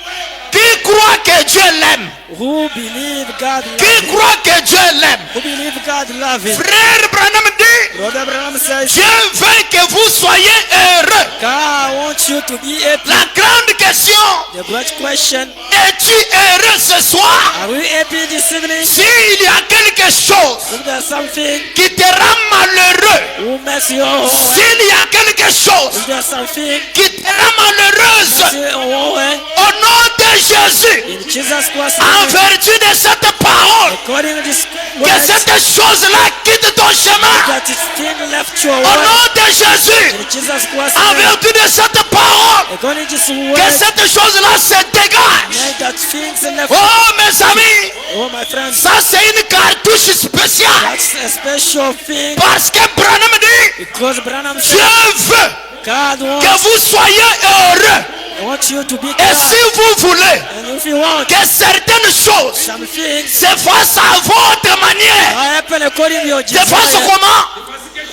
Qui croit que Dieu l'aime? Who believe God Qui love him? croit que Dieu l'aime? Who believe God love him? Frère Branham dit, Brother Branham says, Dieu veut que vous soyez heureux. God wants you to be happy. La grande question, The great question, es-tu heureux ce soir? are we happy this evening? S'il y a quelque chose If there's something qui te rend malheureux, who makes you away, s'il y a quelque chose if there's something qui te rend malheureuse, makes you away, au nom de Jésus, in Jesus Christ's en name, vertu de cette parole, according to this que word, cette chose-là quitte ton chemin. that is thing left you Au away, nom de Jésus, in Jesus Christ's en name, vertu de cette parole, according to this que word, cette chose-là se dégage. make that things left. Oh mes amis, Oh my friends, ça c'est une cartouche spéciale. that's a special thing, Parce que Branham dit, because Branham Dieu said, veut God que wants, vous soyez heureux. wants you to be Et glad, si vous voulez and if you want que certaines choses some things se fassent à votre manière, happen according to your se fassent desire, comment?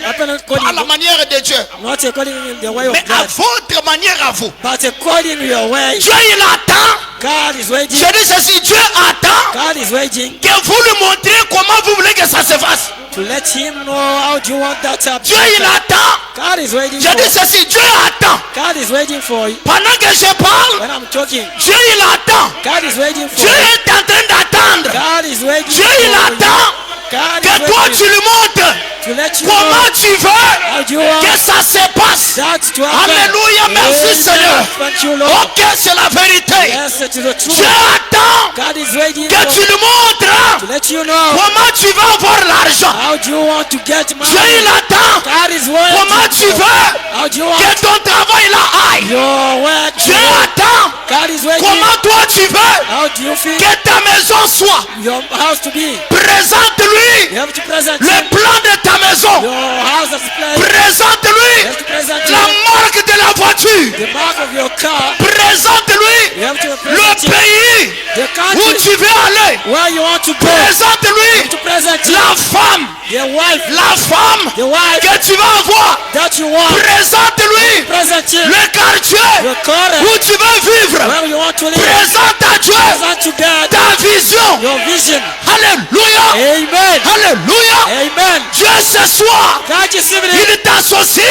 happen À according la manière de Dieu. not according to the way of Mais à God, votre manière à vous. but according to your way. Dieu il attend. God is waiting. Je dis ceci, Dieu attend God is waiting que vous lui montriez comment vous voulez que ça se fasse. to let him know how do you want that to Dieu il happen. attend. God is waiting Je dis for. ceci, Dieu attend. God is waiting for you. Pendant que je parle, When I'm talking, Dieu il attend. God is waiting for Dieu you. est en train d'attendre. God is waiting Dieu for il you. attend God que is toi waiting tu lui montres to let you comment know tu veux how do you want que ça se passe. that to happen. Alléluia, merci Amen. Seigneur. Thank you, Lord. Ok, c'est la vérité. Yes, it is the truth. Dieu attend God is waiting que tu for lui montres to let you know comment tu vas avoir l'argent. how do you want to get Dieu money. il attend God is waiting comment tu veux how do you que want ton travail là aille. your work. Dieu attend God is waiting comment toi tu veux how do you feel que ta maison soit. your house to be. Présente-lui You have to present le plan de ta maison. your house as planned. You Présente-lui have to present la marque de la voiture. the mark of your car. Présente-lui You have to le present pays the où country tu veux aller. where you want to go. You Présente-lui have to present la femme, the wife the wife that que tu vas avoir. you want. Présente-lui Present him le quartier the car où tu veux vivre. where you want to live. Présente à Dieu Present to God ta vision. your vision. Alléluia. Amen. Alléluia. Amen. Dieu ce soir, God is giving il t'associe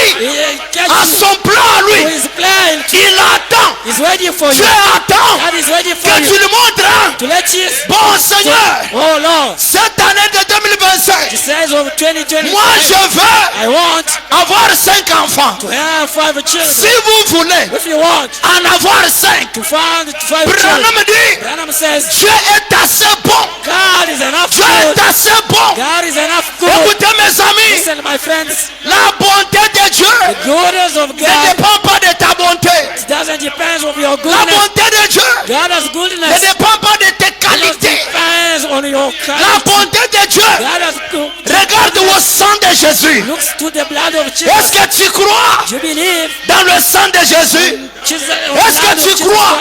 à it. son plan à To lui. his plan. Il attend. He's waiting for you. Dieu attend God is waiting for que tu you lui montres. to let you. Bon Seigneur, Oh Lord. cette année de He 2025, says of 2020, moi je veux I want avoir 5 enfants. to have 5 Si children. vous voulez If you want en avoir 5, to find 5 children, Branham dit, Branham says, Dieu est assez bon. God is enough Dieu good. est assez bon. God is enough good. Écoutez mes amis, Listen, my friends, la bonté de Dieu the goodness of ne God dépend pas de ta bonté. doesn't depend on your La goodness. bonté de Dieu God has ne goodness. dépend pas de tes It qualités. depends on your La character. bonté de Dieu God has good. regarde au sang de Jésus. Looks to the blood of Jesus. Est-ce que tu crois You believe dans le sang de Jésus? Jesus, Est-ce que tu crois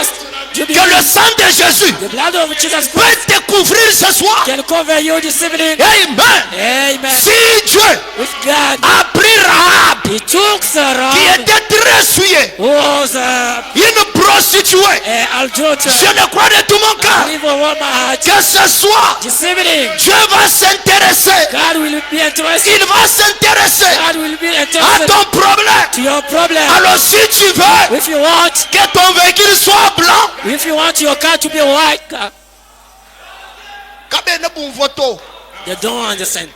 you que believe le sang de Jésus the blood of Jesus peut te couvrir ce soir? can cover you this evening? Amen. Amen. Si Dieu With God, a pris Rahab, He took Sarah, qui était très souillée, who was une prostituée, adulterer. je le crois de tout mon I cœur believe with all my heart. que ce soir, This evening, Dieu va s'intéresser. God will be interested. Il va s'intéresser God will be à interested ton problème. to your problem. Alors si tu veux If you want, que ton véhicule soit blanc, if you want your car to be white, They don't understand.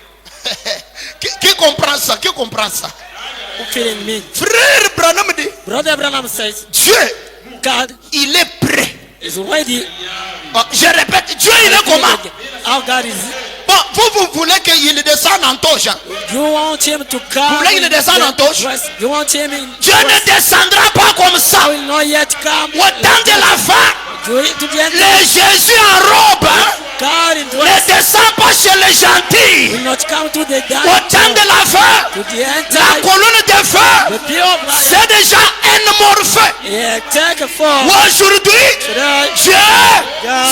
Qui comprend ça? Qui comprend ça? Who feeling me? Frère Branham dit, Brother Branham says, Dieu, God il est prêt. is ready. Oh, je répète, Dieu il est comment? How God is. Bon, vous voulez qu'il descende en toge. You want him to come. Vous voulez qu'il descende en toge? You want him in. Dieu ne descendra pas comme ça. I will not yet come. Au temps de la fin, To the end. le Jésus en robe God in ne dress descend pas chez les gentils. will not come to the Au dark. temps de la fin, To the end la time. colonne de The feu, pure blood. c'est déjà un morphée. Yeah, take a form. Aujourd'hui, Today, Dieu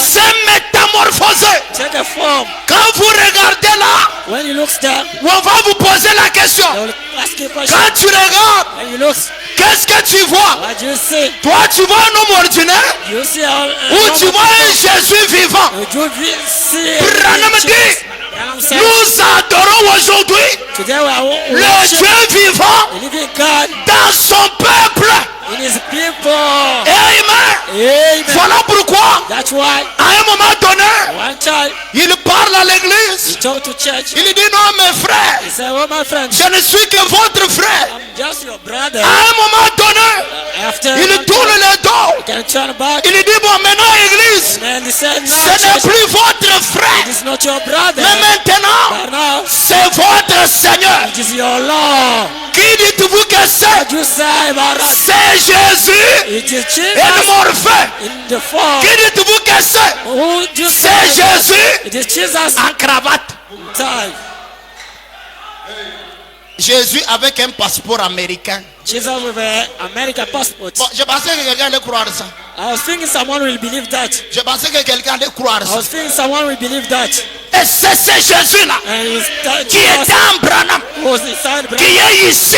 s'est métamorphosé. take a form. Quand vous regardez là, When you look down, on va vous poser la question. they will ask you a question. Quand tu regardes, When you look, qu'est-ce que tu vois? what do you see? Toi, tu vois un homme ordinaire You see how. ou tu vois un Jésus vivant? You see. Branham dit, Branham said, nous adorons aujourd'hui today we are le worshiping Dieu vivant the living God dans son peuple. in His people. Amen. Amen. Voilà pourquoi, That's why à un moment donné, one time il parle à he l'église. talked to church. Il dit, non, mes frères, He said, "Oh my friends, je ne suis que votre frère. I'm just your brother." À un moment donné, After il one tourne time, le dos. can turn back. Il dit, bon, maintenant, église, And he said, "No, ce n'est church, plus votre frère. it is not your brother, Mais maintenant, but now c'est votre Seigneur. it is your Lord." Qui dites-vous que c'est? What you say about us? C'est Jésus It is et Jesus Morphée. in the form. Qui dites-vous que c'est? Who do you C'est say? Jésus It is Jesus en cravate. time. Jésus avec un passeport américain. Jesus with an American passport. Bon, je pensais que quelqu'un allait croire ça. I was thinking someone will believe that. Je pensais que quelqu'un allait croire I ça. was thinking someone will believe that. Et c'est ce Jésus-là And he's qui est dans Branham, was inside qui est ici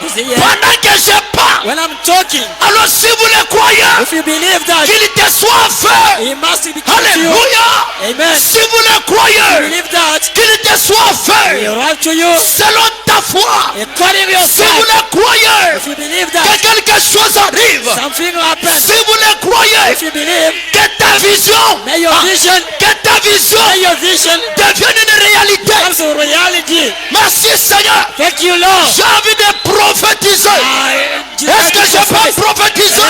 Is he here? pendant que je parle. When I'm talking, Alors si vous le croyez, if you believe that, qu'il te soit fait. he must be to you. Alléluia. Amen. Si vous le croyez, Believe that, qu'il te soit he fait arrive to you. selon ta foi. According to your Si vous faith, le croyez, if you believe que that, quelque chose arrive. something happens. Si vous le croyez, If you believe, que ta vision, may your vision, que ta vision may your vision devienne une réalité. comes to reality. Merci Seigneur. Thank you, Lord. J'ai envie de prophétiser. Est-ce que je peux prophétiser?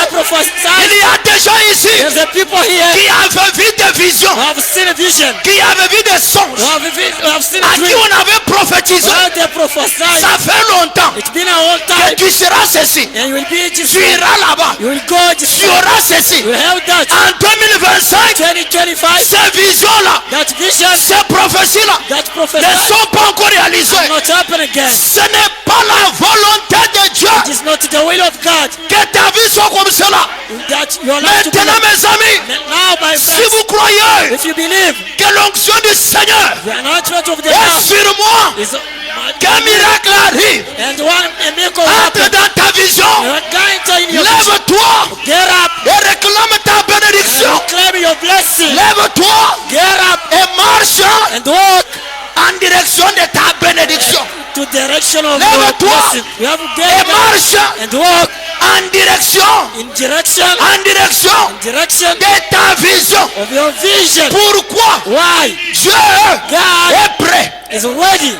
Il y a des gens ici There's a people here qui avaient vu des visions, who have seen a vision, qui avaient vu des songes, who have seen à a qui dream. on avait prophétisé. While they prophesy, Ça fait longtemps it's been a whole que time, tu seras ceci. and you will be this Tu iras là-bas. you will go this Tu auras ceci. you will have that. En 2025, 2025, ces visions-là, that vision, ces prophéties-là that ne prophecy sont pas encore réalisées. will not happen again. Ce n'est pas la volonté de Dieu It is not the will of God que ta vie soit comme cela. that your life to be Maintenant, like. mes amis, Now, my si friends, vous croyez if you believe que l'onction du Seigneur the anointing of the est Lord sur moi, is qu'un miracle arrive, and a miracle entre happen, dans ta vision, you're going to in your vision. lève-toi Get up et réclame ta and bénédiction. claim your blessing. Lève-toi Get up et marche and walk en direction de ta bénédiction. to direction of your Lève-toi blessing. You have to et get up marche and walk en direction direction de ta vision. of your vision. Pourquoi Why? Dieu God est prêt? is ready.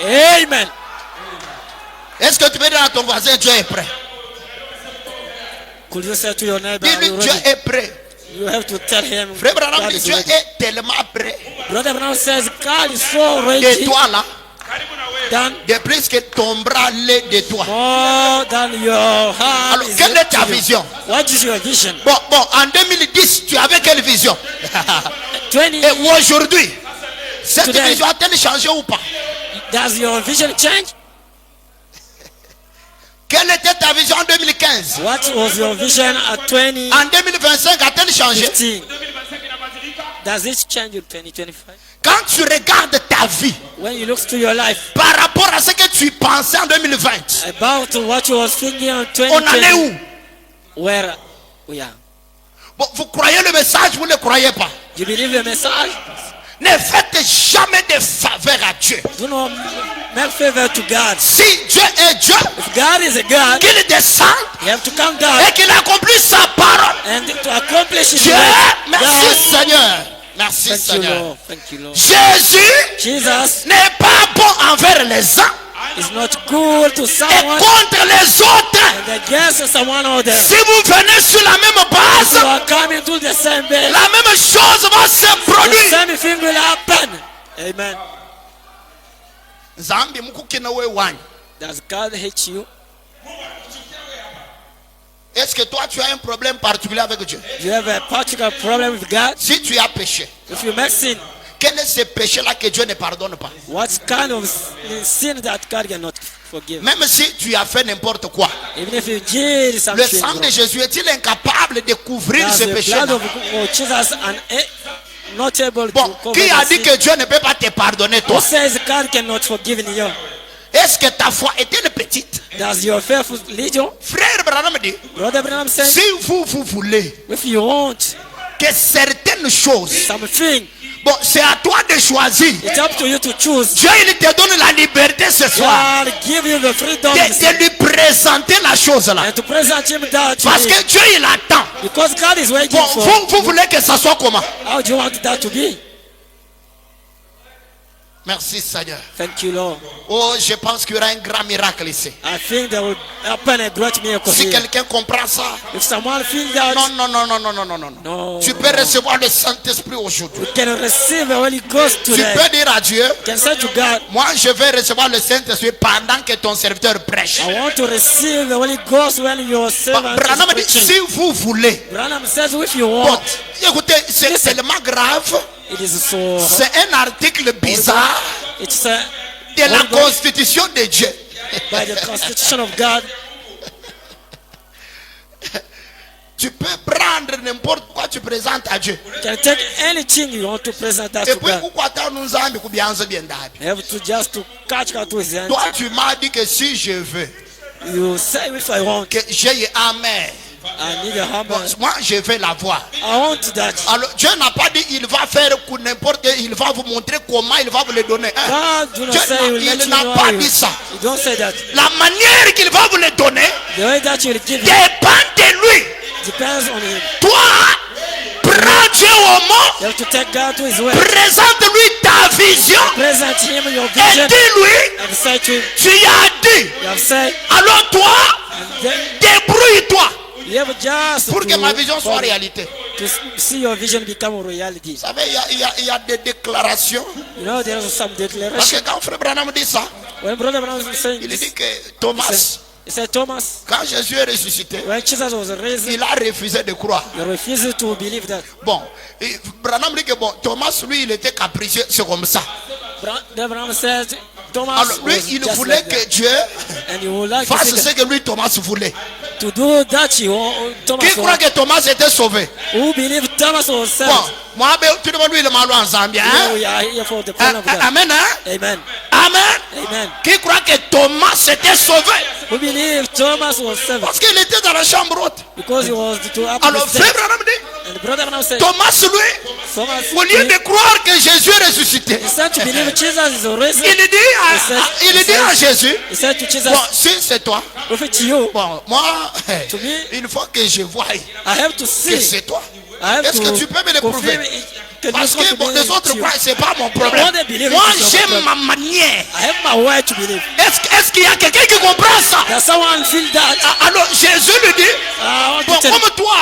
Amen. Est-ce que tu peux dire à ton voisin, Dieu est prêt? Could you say to your neighbor, Dis-lui, "Are you Dieu ready?" est prêt. You have to tell him, Frère Branham God dit, is Dieu ready. est tellement prêt. Brother Brown says, God is so De ready toi là, than de plus que ton bras l'est de toi. more than your hand Alors, is quelle est ta to you. vision? What is your vision? Bon, en 2010, tu avais quelle vision? 20, Et aujourd'hui, cette Today. vision a-t-elle changé ou pas? does your vision change? Quelle était ta vision en 2015? What was your vision at 2015? En 2025, a-t-elle changé? Does it change in 2025? Quand tu regardes ta vie When you look to your life par rapport à ce que tu pensais en 2020, about what you was thinking in on en est 2020, où? where we are. Bon, vous croyez le message, vous ne le croyez pas. You believe the message? Ne faites jamais de faveur à Dieu. Do not make favor to God. Si Dieu est Dieu, If God is a God, qu'il descende you have to come down et qu'il accomplisse sa parole. and to accomplish His Dieu, will. merci God, Seigneur. Merci Thank you, Seigneur. Lord. Thank you, Lord. Jésus Jesus n'est pas bon envers les uns is not good to et someone contre les autres. and against someone else. Si vous venez sur la même You base, are coming to the same base. la même chose va se The produire. same thing will happen. Amen. Zambi mukukina we wanyu. Does God hate you? Est-ce que toi tu as un problème particulier avec Dieu? Do you have a particular problem with God? Si tu as péché, If you make sin, quel est ce péché-là que Dieu ne pardonne pas? what kind of sin that God cannot forgive? Même si tu as fait n'importe quoi, Even if you did le something sang de wrong, Jésus est-il incapable de couvrir does ce the péché-là? blood of Jesus not able Bon, to cover qui a the dit sin? que Dieu ne peut pas te pardonner Who toi? says God cannot forgive you? Est-ce que ta foi est-elle petite? Does your faith little? Frère Branham dit, Brother Branham said, si vous voulez if you want que certaines choses, something, bon, c'est à toi de choisir. it's up to you to choose. Dieu, il te donne la liberté ce soir God give you the freedom de lui présenter la chose là. and to present him that you Parce need. que Dieu, il attend. Because God is waiting Bon, for. vous voulez que ça soit comment? How do you want that to be? Merci Seigneur. Thank you, Lord. Oh, je pense qu'il y aura un grand miracle ici. I think there will happen a great miracle Si here. quelqu'un comprend ça, If someone feels that non, non, non, non, non, non, non, non. No, Tu peux recevoir le Saint-Esprit aujourd'hui. you can receive the Holy Ghost Tu today, peux dire à Dieu, you can say to God, moi je vais recevoir le Saint-Esprit pendant que ton serviteur prêche. I want to receive the Holy Ghost when your servant Branham is dit, preaching. si vous voulez. Branham says, if you Bon, want, écoutez, c'est tellement grave. it is so. C'est un article bizarre It's de la Holy Ghost constitution de Dieu. by the constitution of God. Tu peux prendre n'importe quoi tu présentes à Dieu. You can take anything you want to present that Et to puis, God. pourquoi t'as nous ambi kubianza bien d'abi? You have to just to catch God with his hand. Toi, tu m'as dit que si je veux, You say, if I want, que j'ai amen. I need a Bon, hammer. moi, je vais l'avoir. I want that. Alors, Dieu n'a pas dit il va faire n'importe, il va vous montrer comment il va vous le donner. Hein? God do not Dieu say he will let il you n'a know. pas You dit ça. don't say that. La manière qu'il va vous le donner The way that you will give it dépend de lui. depends on him. Toi, prends Dieu au mot, You have to take God to his way. présente-lui ta vision Present him your et vision dis-lui, and say to him, tu y as dit. you have said, Alors toi, and then débrouille-toi you have just pour que ma vision soit to réalité. see your vision become reality. Vous savez, il y a des déclarations. You know, there are some Parce declarations. que quand Frère Branham dit ça, When Brother Brown was saying il this, dit que Thomas, he said, Thomas, quand Jésus est ressuscité, when Jesus was raised, il a refusé de croire. you refused to believe that. Bon, et Branham dit que bon, Thomas, lui, il était capricieux, c'est comme ça. Abraham said, Thomas Alors lui, was il just voulait like que that. Dieu And you would like to, fasse think ce que lui, Thomas, voulait. to do that, Thomas Qui croit que Thomas était sauvé? who believed Thomas was saved. Bon, moi, tout le monde, lui, il est mal en Zambie. Here Hein? we are here for the plan of God. Amen, hein? Amen. Amen. Amen. Qui croit que Thomas était sauvé? We believe Thomas was saved Parce qu'il était dans la chambre haute. because he was to happen Alors, with Frère death. Branham dit, And Brother Brown said, Thomas, lui, Thomas, au lieu de croire que Jésus est ressuscité, he said to believe Jesus is risen. il dit à Jésus, He said to Jesus, bon, si c'est toi, if it's you, bon, moi, to me, il faut que je voie I have to que see. c'est toi. I have Est-ce to que tu peux me le confirm prouver? it. Can Parce you que bon, confirm les autres it to you? croient que c'est pas mon problème. All they believe Moi, is your j'ai problem. ma manière. I have my way to believe. Est-ce qu'il y a quelqu'un qui comprend ça? Does someone feel that? Alors, Jésus lui dit, I want bon, to tell comme toi,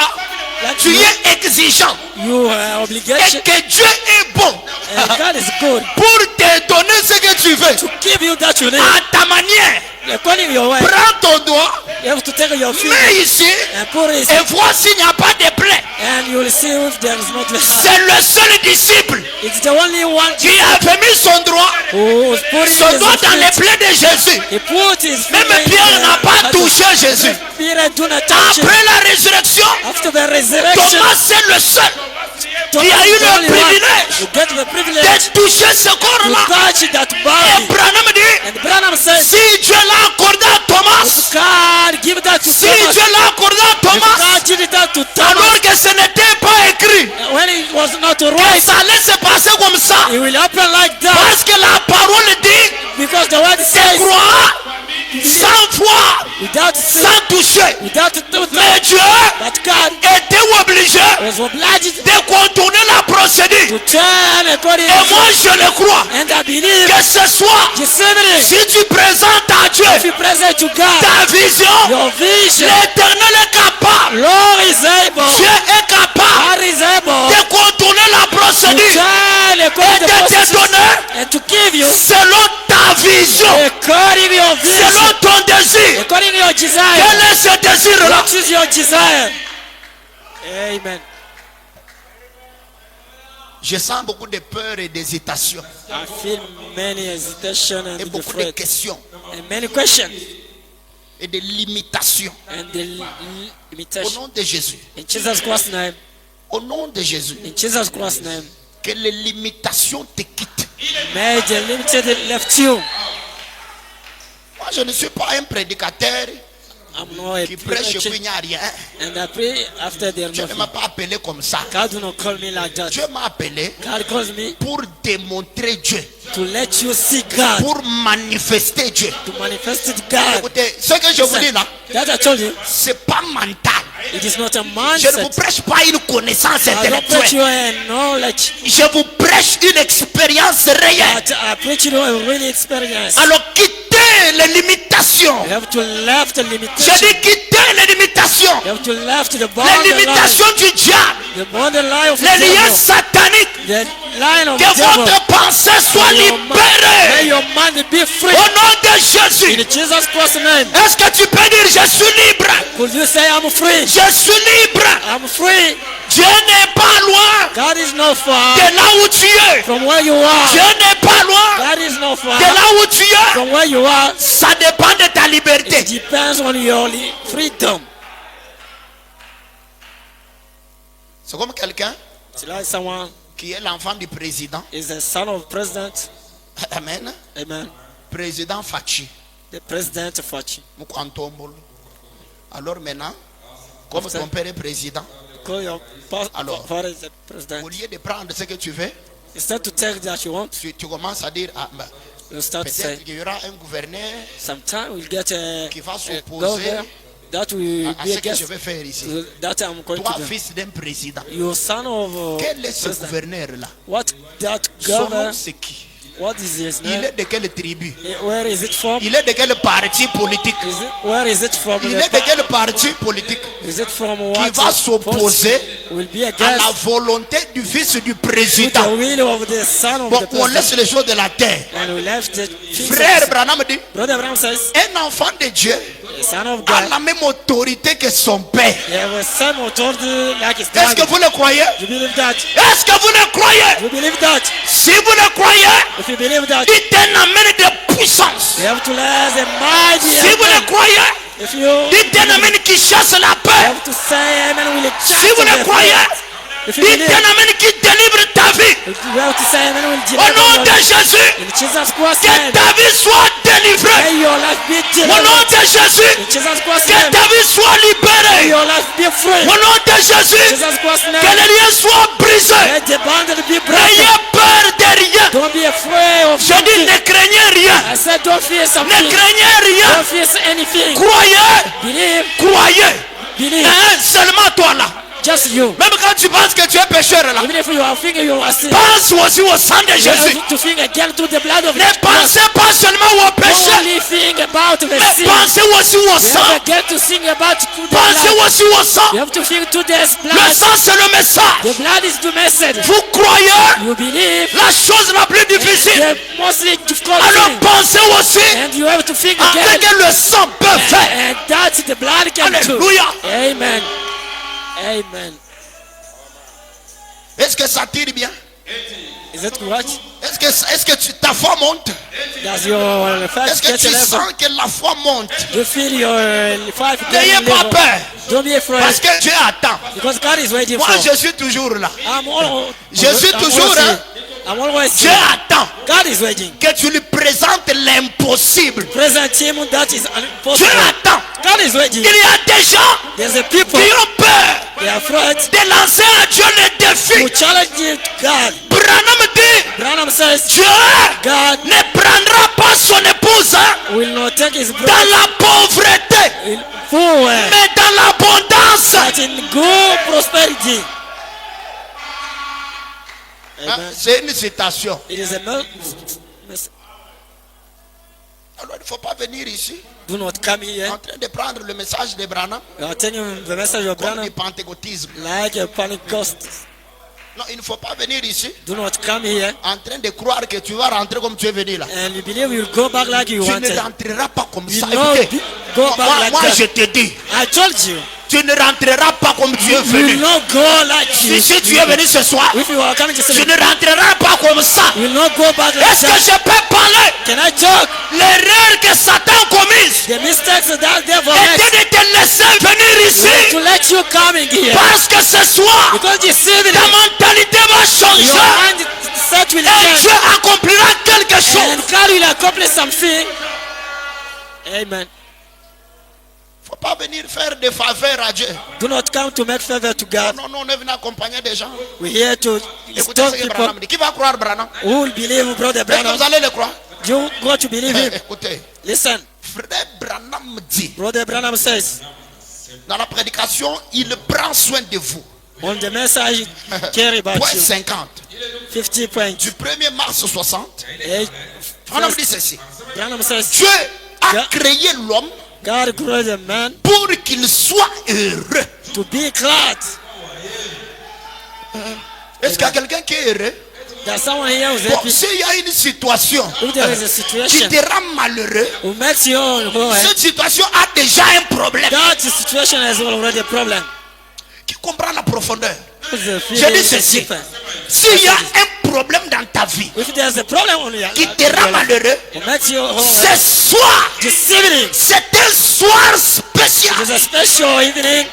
Like tu es exigeant you have obligation. et que Dieu est bon And God is good pour te donner ce que tu veux to give you that you need. à ta manière. According to your way, Prends ton doigt, you have to take your finger mets ici and put it, et vois s'il n'y a pas de plaie. and you will see if there is not the C'est le seul disciple It's the only one qui a mis son doigt, who is putting son his doigt dans les feet. plaies de Jésus. He put his Même finger in Pierre n'a pas the- touché Jésus. Peter do not touch him. Après la résurrection, After the resurrection, Thomas c'est le seul Thomas qui a eu is the le only one privilège who get the privilege de toucher ce to corps-là. touch that Et body. Branham dit, And Branham says, si Dieu l'a accordé à Thomas, God give that to si Thomas. Dieu l'a accordé à If Thomas, God did that to Thomas, alors que ce n'était pas écrit, when it was not que right, ça allait se passer comme ça, it will happen like that. parce que la parole dit, Because the word c'est says, croire sans foi without sin, sans toucher. without Mais Dieu but God était obligé was obliged de contourner la procédure. to turn according Et moi, je le crois. and I believe Que ce soit, Gethsemane, si tu présentes à Dieu if you present to God ta vision, your vision, l'Éternel est capable. Lord is able, Dieu est capable God is able de contourner la to procédure turn et according to the de te process donner and to give you selon ta vision, according to your vision, selon ton désir. according to your desire. Quel est ce désir-là? What is your desire? Amen. Je sens beaucoup de peur et d'hésitation I feel many hesitation et and beaucoup de defeat questions and many questions et de limitations. and the Au limitation. nom de Jésus, In Jesus Christ's name, au nom de Jésus, in Jesus Christ's name, que les limitations te quittent. may the limited left you. Moi, je ne suis pas un prédicateur I'm not a qui prêche et puis preacher, il n'y a rien. and I pray after their Dieu ne nothing. m'a pas appelé comme ça. God do not call me like that. Dieu m'a appelé God calls me pour démontrer Dieu, to let you see God, pour manifester Dieu. to manifest God. Écoutez, ce que je vous dis là, That I told you, c'est pas mental. it is not a Je ne vous mindset. prêche pas une connaissance I don't preach you intellectuelle. a knowledge, Je vous prêche une expérience réelle. but I preach you a real experience. Alors quittez les limitations. You have to left the Je limitation. dis quittez les limitations. You have to left the Les borderline, limitations du diable. the borderline of the Les liens devil, sataniques. the line of Que the devil. votre pensée soit May libérée. your mind be free. Au nom de Jésus. In Jesus Christ's name, Est-ce que tu peux dire je suis libre? could you say I'm free? Je suis libre. I'm free. Dieu n'est pas loin God is not far de là où tu es. from where you are. Dieu n'est pas loin God is not far de là où tu es. from where you are. Ça dépend de ta It liberté. depends on your freedom. C'est comme quelqu'un It's like someone qui est l'enfant du président. is the son of president. Amen. Amen. Président Fachi. The president of Fachi. Mukwantombolo. Alors maintenant, comme After- ton père est président, Because your Alors, father is the president. au lieu de prendre ce que tu veux, Instead to take that you want, tu commences à dire, ah, ben, you start to say, peut-être qu'il y aura un gouverneur sometime we'll get qui va a s'opposer governor that will à be ce que je against vais faire ici. that I'm going Toi, to do. fils d'un président, Your son of quel est ce president. gouverneur-là? What that Son nom, governor? c'est qui? What is his Il name? est de quelle tribu? Where is it from? Il est de quel parti politique? Where is it from? Il est de quel parti politique Is it from qui what? va s'opposer Will be à la against volonté du fils du to the président? will of the son of Bon, the on laisse president. les choses de la terre. And we left the Frère Branham dit, Brother Abraham says, un enfant de Dieu the son of a God, la même autorité que son père. there was some authority like his Est-ce que dad. vous le croyez? You believe that? Est-ce que vous le croyez? You believe that? Si vous le croyez, If you believe that, dites un amen de puissance. you have to let the mighty Si vous le amen. croyez, If you dites un amen qui chasse la you paix. have to say amen, will it Si vous le croyez, If you dites believe, un amen qui délivre ta vie. you have to say amen, will Au nom de Jésus, in Jesus Christ's que name. ta vie soit délivrée. May your life be Au delivered. nom de Jésus, In Jesus Christ's que name. ta vie soit May libérée. your life be free. Au nom de Jésus, Jesus Christ's que name. les liens soient brisés. Let the bondage be broken. N'ayez peur de rien. Don't be afraid of Je dis, something. ne craignez rien. I said don't fear Ne something. craignez rien. Don't fear anything. Croyez, Believe, croyez. believe. Hein, seulement toi là. Just you. Même quand tu penses que tu es pécheur là, Even if you are thinking you are sin, pense aussi au sang de you Jésus. have to think again to the blood of Ne Jesus. pensez pas seulement au péché, Only think about the mais sin. pensez aussi au You sang. have again to think about to the Pensez blood. aussi au sang. You have to think to this Le blood. sang c'est le message. The blood is the message. Vous croyez You believe la chose la plus difficile. the mostly difficult Alors thing. pensez aussi And you have to think à ce again. que le sang peut faire. And that's the blood can do. Alléluia. Amen. Amen. Est-ce que ça tire bien? Is it correct? Est-ce que ta foi monte? Does your Est-ce faith que get tu a level? sens que la foi monte? You feel your faith N'ayez getting pas level. peur. Don't be afraid. Parce que Dieu attend. Because God is waiting Moi, for. je suis toujours là. Je suis toujours, hein. I'm always Dieu attend God is waiting. que tu lui présentes l'impossible. Present him that is Dieu impossible. attend. God is waiting. Il y a des gens There's a people qui ont peur they are afraid de lancer à Dieu le défi. to challenge God. Branham dit, Branham says Dieu God ne prendra pas son épouse. Hein. will not think it's dans broke. la pauvreté, In poor way. mais dans l'abondance. But in good prosperity. Hein, Amen. c'est une citation. It is a Alors il ne faut pas venir ici do not come here. en train de prendre le message de Branham You are taking the message of comme Branham du pentecôtisme. like a Pentecost. Non, il ne faut pas venir ici Do not come here en train de croire que tu vas rentrer comme tu es venu là. and you believe you'll go back like you Tu ne wanted. rentreras pas comme You ça. know, Écoutez, go back like moi that. je te dis, I told you. tu ne rentreras pas comme tu es You venu. will not go like you. Si tu es venu ce soir, If you are coming to tu say, ne rentreras pas comme ça. you will not go back like Est-ce que that. je peux parler? Can I talk? L'erreur que Satan commise The mistakes that devil était makes de te laisser venir ici to let you come in here. parce que ce soir, Because this evening, ta mentalité va your changer mind set will et change. Dieu accomplira quelque And chose. God will accomplish something. Amen. Il ne faut pas venir faire des faveurs à Dieu. Do not come to make favor to God. Non, non, on est venu accompagner des gens. We're here to Écoutez stop ce que people Branham dit. Qui va croire Branham? who will believe Brother Est-ce que Branham. vous allez le croire? You go to believe him. Écoutez, Listen, frère Branham dit, Brother Branham says, dans la prédication, il prend soin de vous. on the message, care about Point you. 50. 50 points. Du 1er mars 60, Eh, Branham dit ceci. Branham says, Dieu a Yeah. créé l'homme God created a man pour qu'il soit heureux. to be glad. Est-ce qu'il y a quelqu'un qui est heureux? There's someone here who's Bon, happy. s'il y a une situation If there is a qui situation te rend malheureux, who makes you unwell, cette situation a déjà un problème. that situation has already a problem. Qui comprend la profondeur? Who's the Je feeling dis is ceci. different. S'il y a un problème dans ta vie If there's a problem on your qui te rend malheureux, who makes you unwell, ce soir, this evening, c'est un soir spécial. it is a special evening.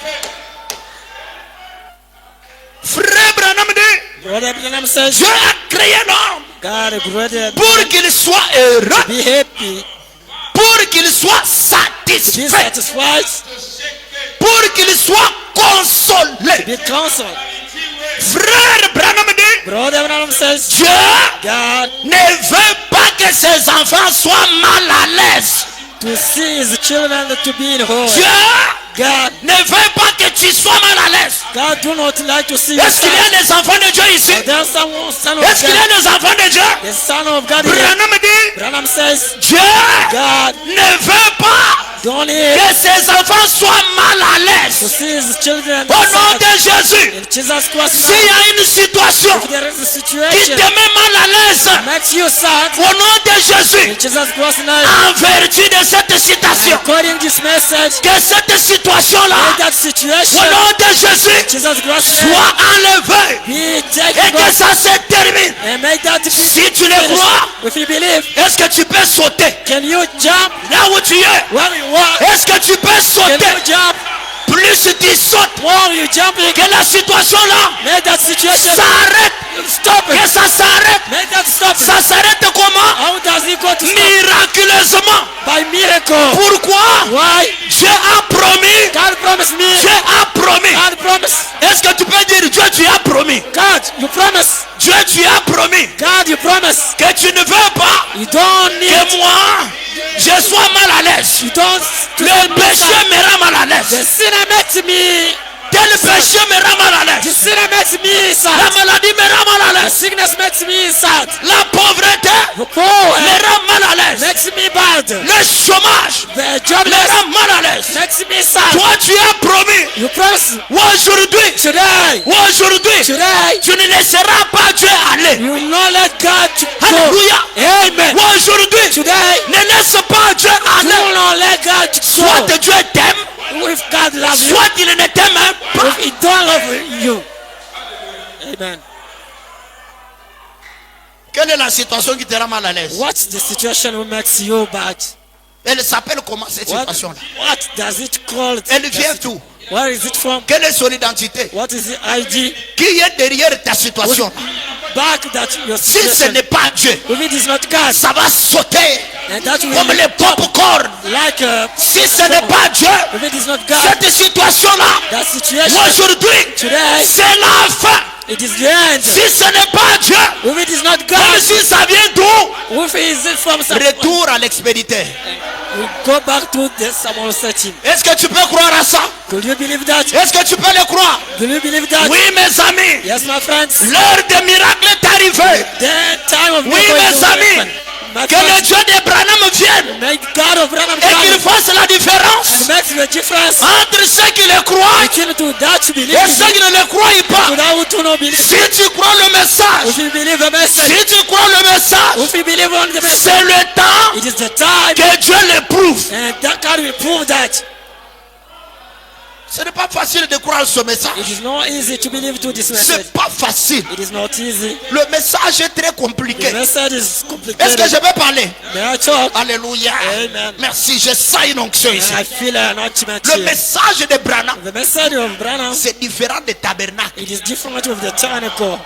Frère Branham dit, Brother Branham says, Dieu a créé l'homme God created pour qu'il soit heureux, be happy, pour qu'il soit be satisfait, satisfied, pour qu'il soit consolé. be counseled. Frère Branham dit, Brother Branham says, Dieu God ne veut pas que ses enfants soient mal à l'aise. to see his children to be in home. Dieu God, ne veut pas que tu sois mal à l'aise. God do not like to see you Est-ce qu'il y a sad. des enfants de Dieu ici? There's someone, son of Est-ce qu'il y a God, des enfants de Dieu? the son of God here. Branham dit, Branham says, Dieu God ne veut pas don't need que ses enfants soient mal à to l'aise. see his children Au nom sad. de Jésus, In Jesus Christ's s'il name, y a une situation if there is a qui situation te met mal à l'aise, makes you sad, au nom de Jésus, in Jesus Christ's name, en vertu de cette citation, according to this message, que cette situation-là, may that situation, au nom de Jésus, Jesus Christ's name, soit enlevée be et taken que back, ça se termine. and make that be Si tu le finished. crois, If you believe, est-ce que tu peux sauter can you jump là où tu es? where you walk? Est-ce que tu peux Can sauter? you jump Plus tu sautes, while you jumping? que la situation-là Make that situation s'arrête. stop Que it. ça s'arrête. Make that stop it. Ça s'arrête comment? How does it go to stop? Miraculeusement. By miracle. Pourquoi? Why? Dieu a promis. God promised me. Dieu a promis. God promised. Est-ce que tu peux dire Dieu tu as promis? God, you promise. Dieu tu as promis God, you promise. que tu ne veux pas You don't need. que moi je sois mal à l'aise. You don't. Le péché me rend mal à The l'aise. sinner makes me. Tel péché me rend mal à The l'aise. sinner makes me La sad. maladie me rend mal à The l'aise. sickness makes me sad. La pauvreté The poor me rend mal à l'aise. makes me bad. Le chômage The me jobless rend mal à l'aise. makes me sad. Toi tu as promis. You promise Aujourd'hui, today. aujourd'hui, Today. tu ne laisseras pas Dieu aller. You will not let God to go. Alléluia. Amen. Aujourd'hui, Today. ne laisse pas Dieu You aller. will not let God to Soit go. Dieu t'aime, If God loves you, soit il ne t'aime pas. if He don't love you. Amen. Quelle est la situation qui te rend mal à l'aise? What's the situation that makes you bad? Elle s'appelle comment cette What, situation-là? what does it call? Elle vient d'où? Where is it from? Quelle est son identité? What is the ID? Qui est derrière ta situation? Back that your Si ce situation. n'est pas Dieu, If it is not God, ça va sauter and that will comme les popcorn. like Si ce n'est pas Dieu, if it is not God, cette situation-là, that situation aujourd'hui, today, c'est la fin. it is the end. Si ce n'est pas Dieu, If it is not même God, si ça vient d'où? if is it from some Retour à l'expéditeur. We go back to the Samuel 13. Est-ce que tu peux croire à ça? Could you believe that? Est-ce que tu peux le croire? Do you believe that? Oui, mes amis. Yes, my friends. L'heure des miracles est arrivée. The time of Oui, miracle mes is amis. open. My Que le friends, Dieu d'Abraham vienne make God of Branham et qu'il come fasse la différence and makes the difference entre ceux qui le croient between to that to believe et ceux qui ne le croient to pas. that who not believe. Si tu crois le If message, you believe the message, si tu crois le message, if you believe on the message, c'est le temps it is the time, que Dieu l'éprouve. and that God will prove that. Ce n'est pas facile de croire ce message. It is not easy to believe to this message. C'est pas facile. It is not easy. Le message est très The compliqué. message is Est-ce que complicated. je peux parler? May I talk? Alléluia. Amen. Merci, je sens une onction ici. And I feel an anointing Le here. message de Branham, The message of Branham, c'est différent des tabernacles. it is different with the tabernacle.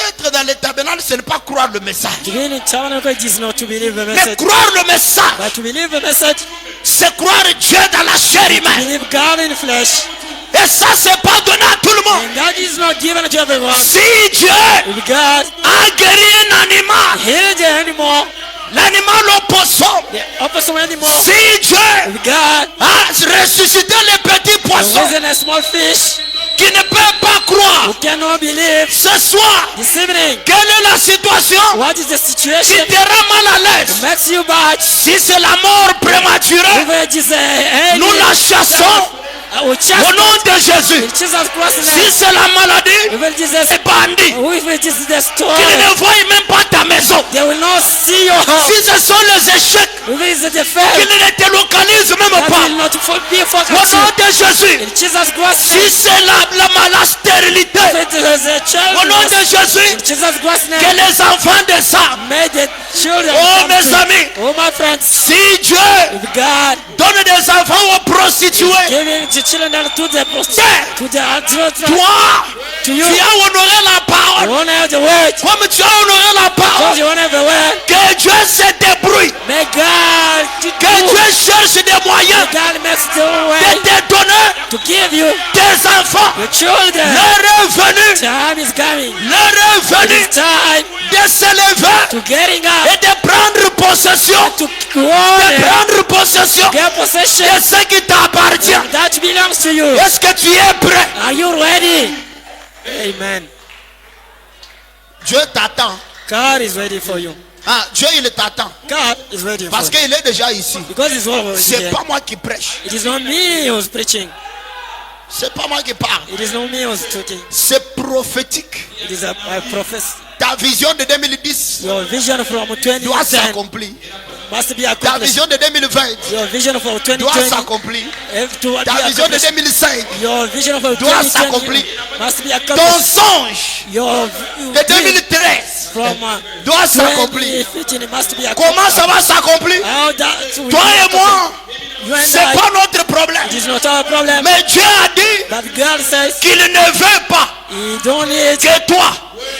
Être dans les tabernacles, ce n'est pas croire le message. To be in the tabernacle, it is not to believe the Mais message. croire le message, But to believe the message, c'est croire Dieu dans la chair humaine. believe God in flesh. Et ça, c'est pas donné à tout le monde. And that is not given to everyone. Si Dieu If God a guéri un animal, healed the animal, l'animal opossum, the opposite animal, si Dieu if God a ressuscité les petits poissons risen a small fish, qui ne peuvent pas croire, who cannot believe ce soir, this evening, quelle est la situation what is the qui situation te rend mal à l'aise? makes you bad? Si c'est la mort prématurée, If it is a nous la chassons we au chase nom de Jésus. Jesus Christ Si name. c'est la maladie, If it is a les bandits if it is the qui story, ne voient même pas ta maison. they will not see your house. Si ce sont les échecs If it is the qui fair, ne te localisent même that pas, will not be au focused. nom de Jésus. In Jesus Christ Si name, c'est la stérilité, if it is a au nom child, de Jésus, in Jesus Christ que name, les enfants de ça, may the children oh come mes to- amis, oh my friends, si Dieu if God donne des enfants aux prostituées, giving the children to the prostitute, to the children, toi, to tu you, as honoré la you parole, honor the word, comme tu as honoré la because parole, you honor the word, que Dieu se débrouille, may God que Dieu cherche des moyens God makes the de way te donner to give you des enfants. your children. L'heure est venue, Time is coming. l'heure est It venue is time de se lever to getting up, et de prendre possession, to de go prendre possession get possession de ce qui t'appartient. that belongs to you. Est-ce que tu es prêt? Are you ready? Amen. Dieu t'attend. God is ready for you. Ah, Dieu il t'attend God is ready for parce you. qu'il est déjà ici. Because it's already C'est here. pas moi qui prêche, It is not me who's preaching. c'est pas moi qui parle. It is not me who's talking. C'est prophétique. It is a prophecy. Ta vision de 2010 Your vision from doit 2010 s'accomplir. must be Ta accomplished. vision de 2020 Your vision for doit 2020 s'accomplir. have to be Ta vision de accomplished. 2005, Your vision for doit 2020 s'accomplir. must be ton accomplished. songe Your de 2013 from doit s'accomplir. 2015 must be Comment accomplished. ça va s'accomplir? How that will Toi be et moi, You and c'est I, pas notre problème. it is not our problem. Mais Dieu a dit But God says qu'il ne veut pas He don't need que toi,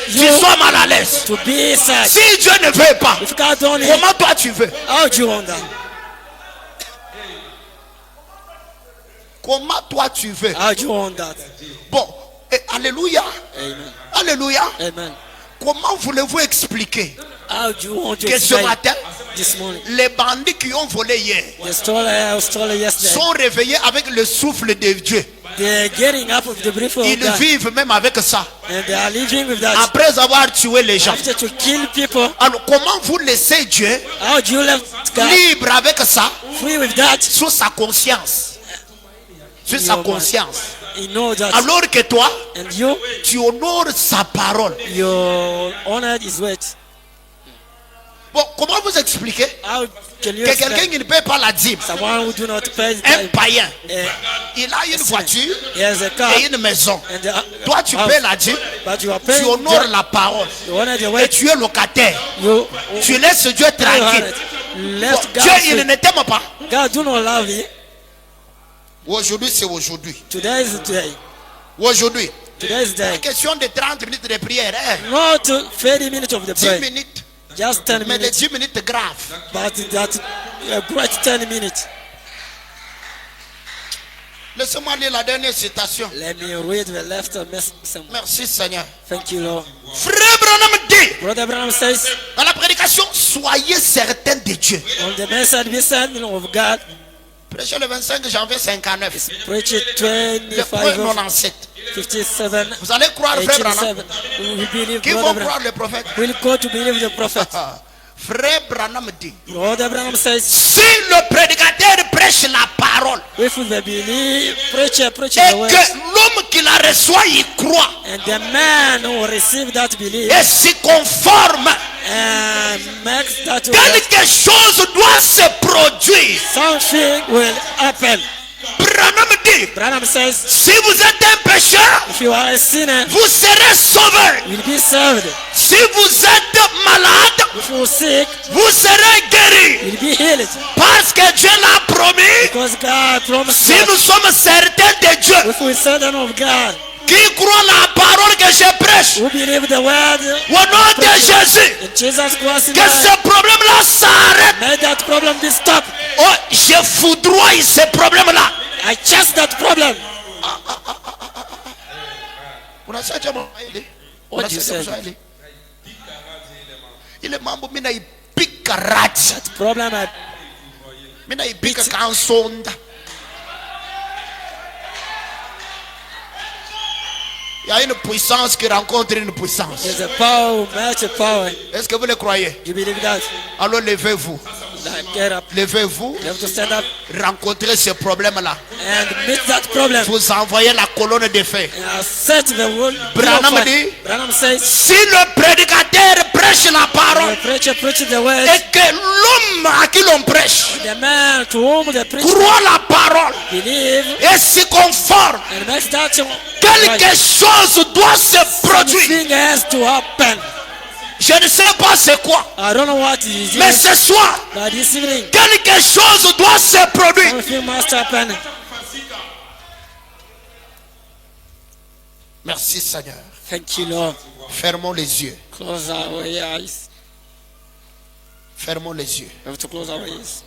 tu You- sois mal à l'aise. to be sad. Si Dieu ne veut pas, If God don't need, comment toi tu veux? how do you want that? Comment toi tu veux? How do you want that? Bon, et alléluia, Amen. alléluia. Amen. Comment voulez-vous expliquer How do you want to que ce explain matin, this morning? les bandits qui ont volé hier The story yesterday. sont réveillés avec le souffle de Dieu? They're getting up with the brief of Ils God. vivent même avec ça. And they are living with that. Après avoir tué les gens. After to kill people, Alors comment vous laissez Dieu how do you let God libre avec ça free with that? sur sa conscience? Sur sa Your mind. conscience. You know that. Alors que toi, And you, tu honores sa parole. your honor is word. Bon, comment vous expliquez How can you que quelqu'un explain qui ne paie pas la dîme, someone who do not pay the un time? païen, Eh, il a une voiture he has a car et une maison. and Toi, tu house, paies la dîme, but you are tu paying honores la parole you honor the et word. tu es locataire. You Tu laisses Dieu tranquille. Let Bon, God Dieu, il free. ne t'aime pas. God do not love you. Aujourd'hui, c'est aujourd'hui. Today is the day. Aujourd'hui. Today is the day. Question de 30 minutes de prière. Hein? Not 30 minutes of the 10 prayer. minutes. Just 10 Mais des minutes. 10 minutes graves. But that a great 10 minutes. Laissez-moi lire la dernière citation. Let me read the left some. Merci Seigneur. Thank you, Lord. Frère Branham dit Brother Branham says, dans la prédication, soyez certains de Dieu. on the message be certain of God. Prêchez le 25 janvier 59. Preach it Le 25 point of 97. 57. Vous allez croire frère Branham. 87. We believe Qui vont Brother croire Branham. le prophète? We'll go to believe the prophet. Frère Branham dit, Brother Branham says, si le prédicateur prêche la parole if we believe, preach et the word, que l'homme qui la reçoit y croit and the man who receive that belief et s'y conforme, and makes that word, quelque chose doit se produire. something will happen. Branham dit, Branham says, si vous êtes un pécheur, if you are a sinner, vous serez sauvé. you will be saved. Si vous êtes malade, If you are sick, vous serez guéri. you will be healed. Parce que Dieu l'a promis. Because God promised Si us, nous sommes certains de Dieu, if we are certain of God, qui croit la parole que je prêche, who believe the word, au nom de Jésus, in Jesus Christ, que ce problème-là s'arrête. may that problem be stopped. Oh, je foudroie ce problème-là. I chase that problem. What you said? Ile mambo mimi naipika rati. That problem I Mimi naipika kansonda. Il y a une puissance qui rencontre une puissance. there's a power, much power. Est-ce que vous le croyez? You believe that? Alors levez-vous. Like, get up. Levez-vous. You have to stand up Rencontrez ce problème-là. and meet that problem. Vous envoyez la colonne de feu. And set the world. Branham dit, Branham says, si le prédicateur prêche la parole the preacher the word, et que l'homme à qui l'on prêche the man to whom the preacher croit la parole believe et s'y conforme, and makes that quelque chose doit se produire. something has to happen. Je ne sais pas c'est quoi, I don't know what it is, mais ce soir, but this evening quelque chose doit se produire. something must happen. Merci Seigneur. Thank you, Lord. Fermons les yeux. Close our eyes. Fermons les yeux. We have to close our eyes.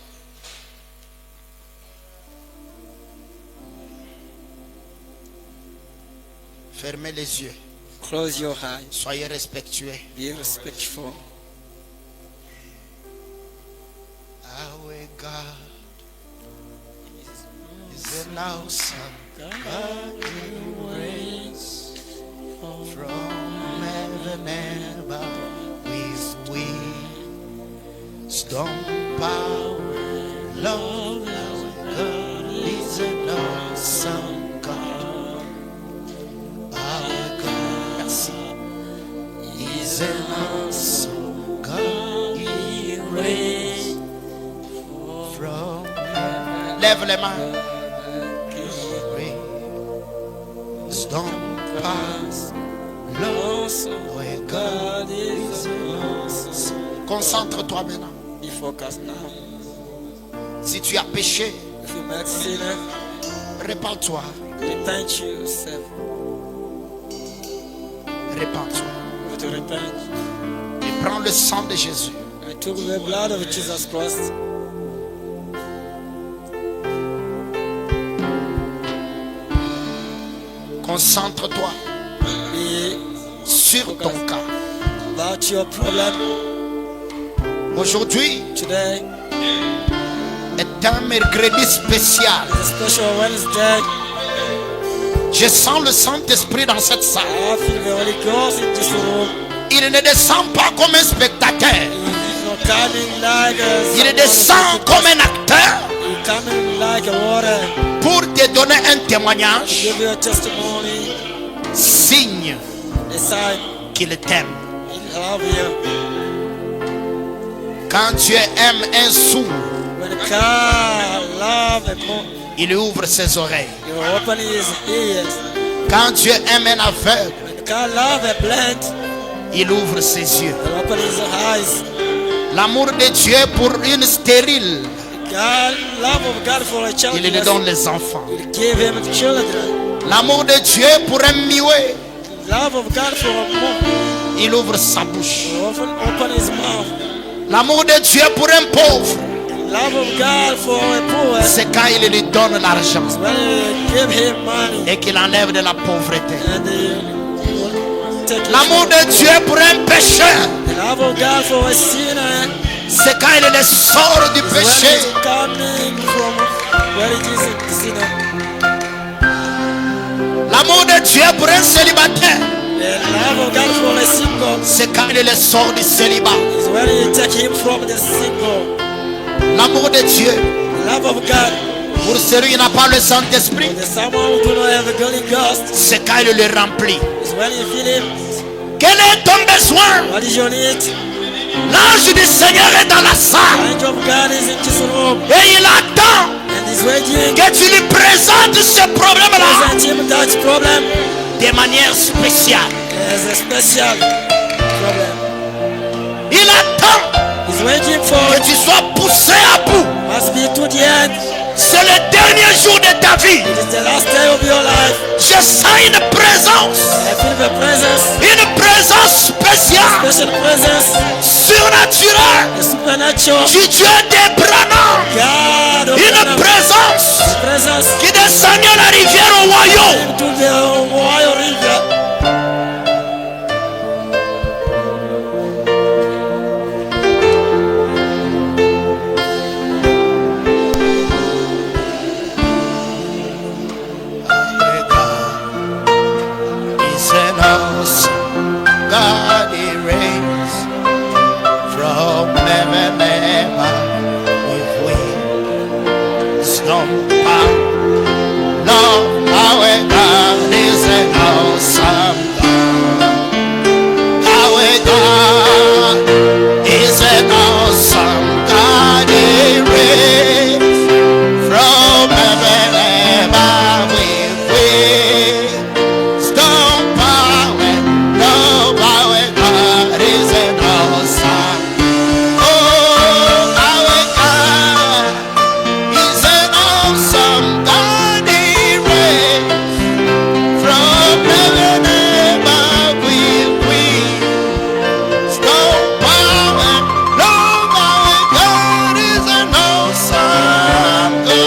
Fermez les yeux. Close your eyes. Soyez respectueux. Be respectful. Our God is an awesome God who reigns from heaven and above with wisdom, power, love. Our God is an awesome God. Our God, merci, is an awesome God. He reigns from heaven. Lève les mains. Wisdom, power, love. Our God is an awesome. Concentre-toi maintenant. Be focused now. Si tu as péché, If you make sinner, répands-toi. repent yourself. Répands-toi. You have to repent. Et prends le sang de Jésus. I took the blood of Jesus Christ. Concentre-toi Be sur ton cas. about your problem. Aujourd'hui Today est un mercredi spécial. is a special Wednesday. Je sens le Saint-Esprit dans cette salle. I feel the Holy Ghost in this room. Il ne descend pas comme un spectateur. He's not coming like a Il descend comme un acteur He's coming like a water. pour te donner un témoignage, Give you a testimony. signe A sign. qu'il t'aime. He love you. Quand Dieu aime un sourd, When God love a more, il ouvre ses oreilles. you open his ears. Quand Dieu aime un aveugle, When God love a blind, il ouvre ses yeux. you open his eyes. L'amour de Dieu pour une stérile, God, love of God for a child. il lui donne les enfants. Will give him children. L'amour de Dieu pour un muet, Love of God for a more. il ouvre sa bouche. He often open his mouth. L'amour de Dieu pour un pauvre, Love of God for a poor. C'est quand il lui donne l'argent When you give him money et qu'il enlève de la pauvreté. and you take it. L'amour de Dieu pour un pécheur, The love of God for a sinner c'est quand il le sort du is when péché. it's coming from where it is a sinner. L'amour de Dieu pour un célibataire, The love of God for a single c'est quand il le sort du célibat. is when you take him from the single. L'amour de Dieu The love of God pour celui qui n'a pas le Saint-Esprit, for the someone who do not have a Holy Ghost c'est quand il le remplit. is when you feel him. Quel est ton besoin? What is your need? L'ange du Seigneur est dans la The salle angel of God is in this room et il attend and is waiting. que tu lui présentes ce problème-là Present him that problem de manière spéciale. as a special problem. Il attend He's waiting for que tu sois poussé à bout. must be to the end. C'est le dernier jour de ta vie. It is the last day of your life. Je sens une présence I feel the presence, spéciale, special presence, surnaturelle the supernatural du Dieu d'Abraham. God of Une Abraham. présence Presence qui descend à la rivière au royaume. into the Ohio River. He's an awesome God, he reigns from heaven with wisdom, power, love. Our God is an awesome God. Our God is an awesome God, he reigns from heaven with wisdom, power, love. Our God is an awesome. Oh, our God is an awesome God. He reigns from heaven above with wisdom, power, love. Our God is an awesome God.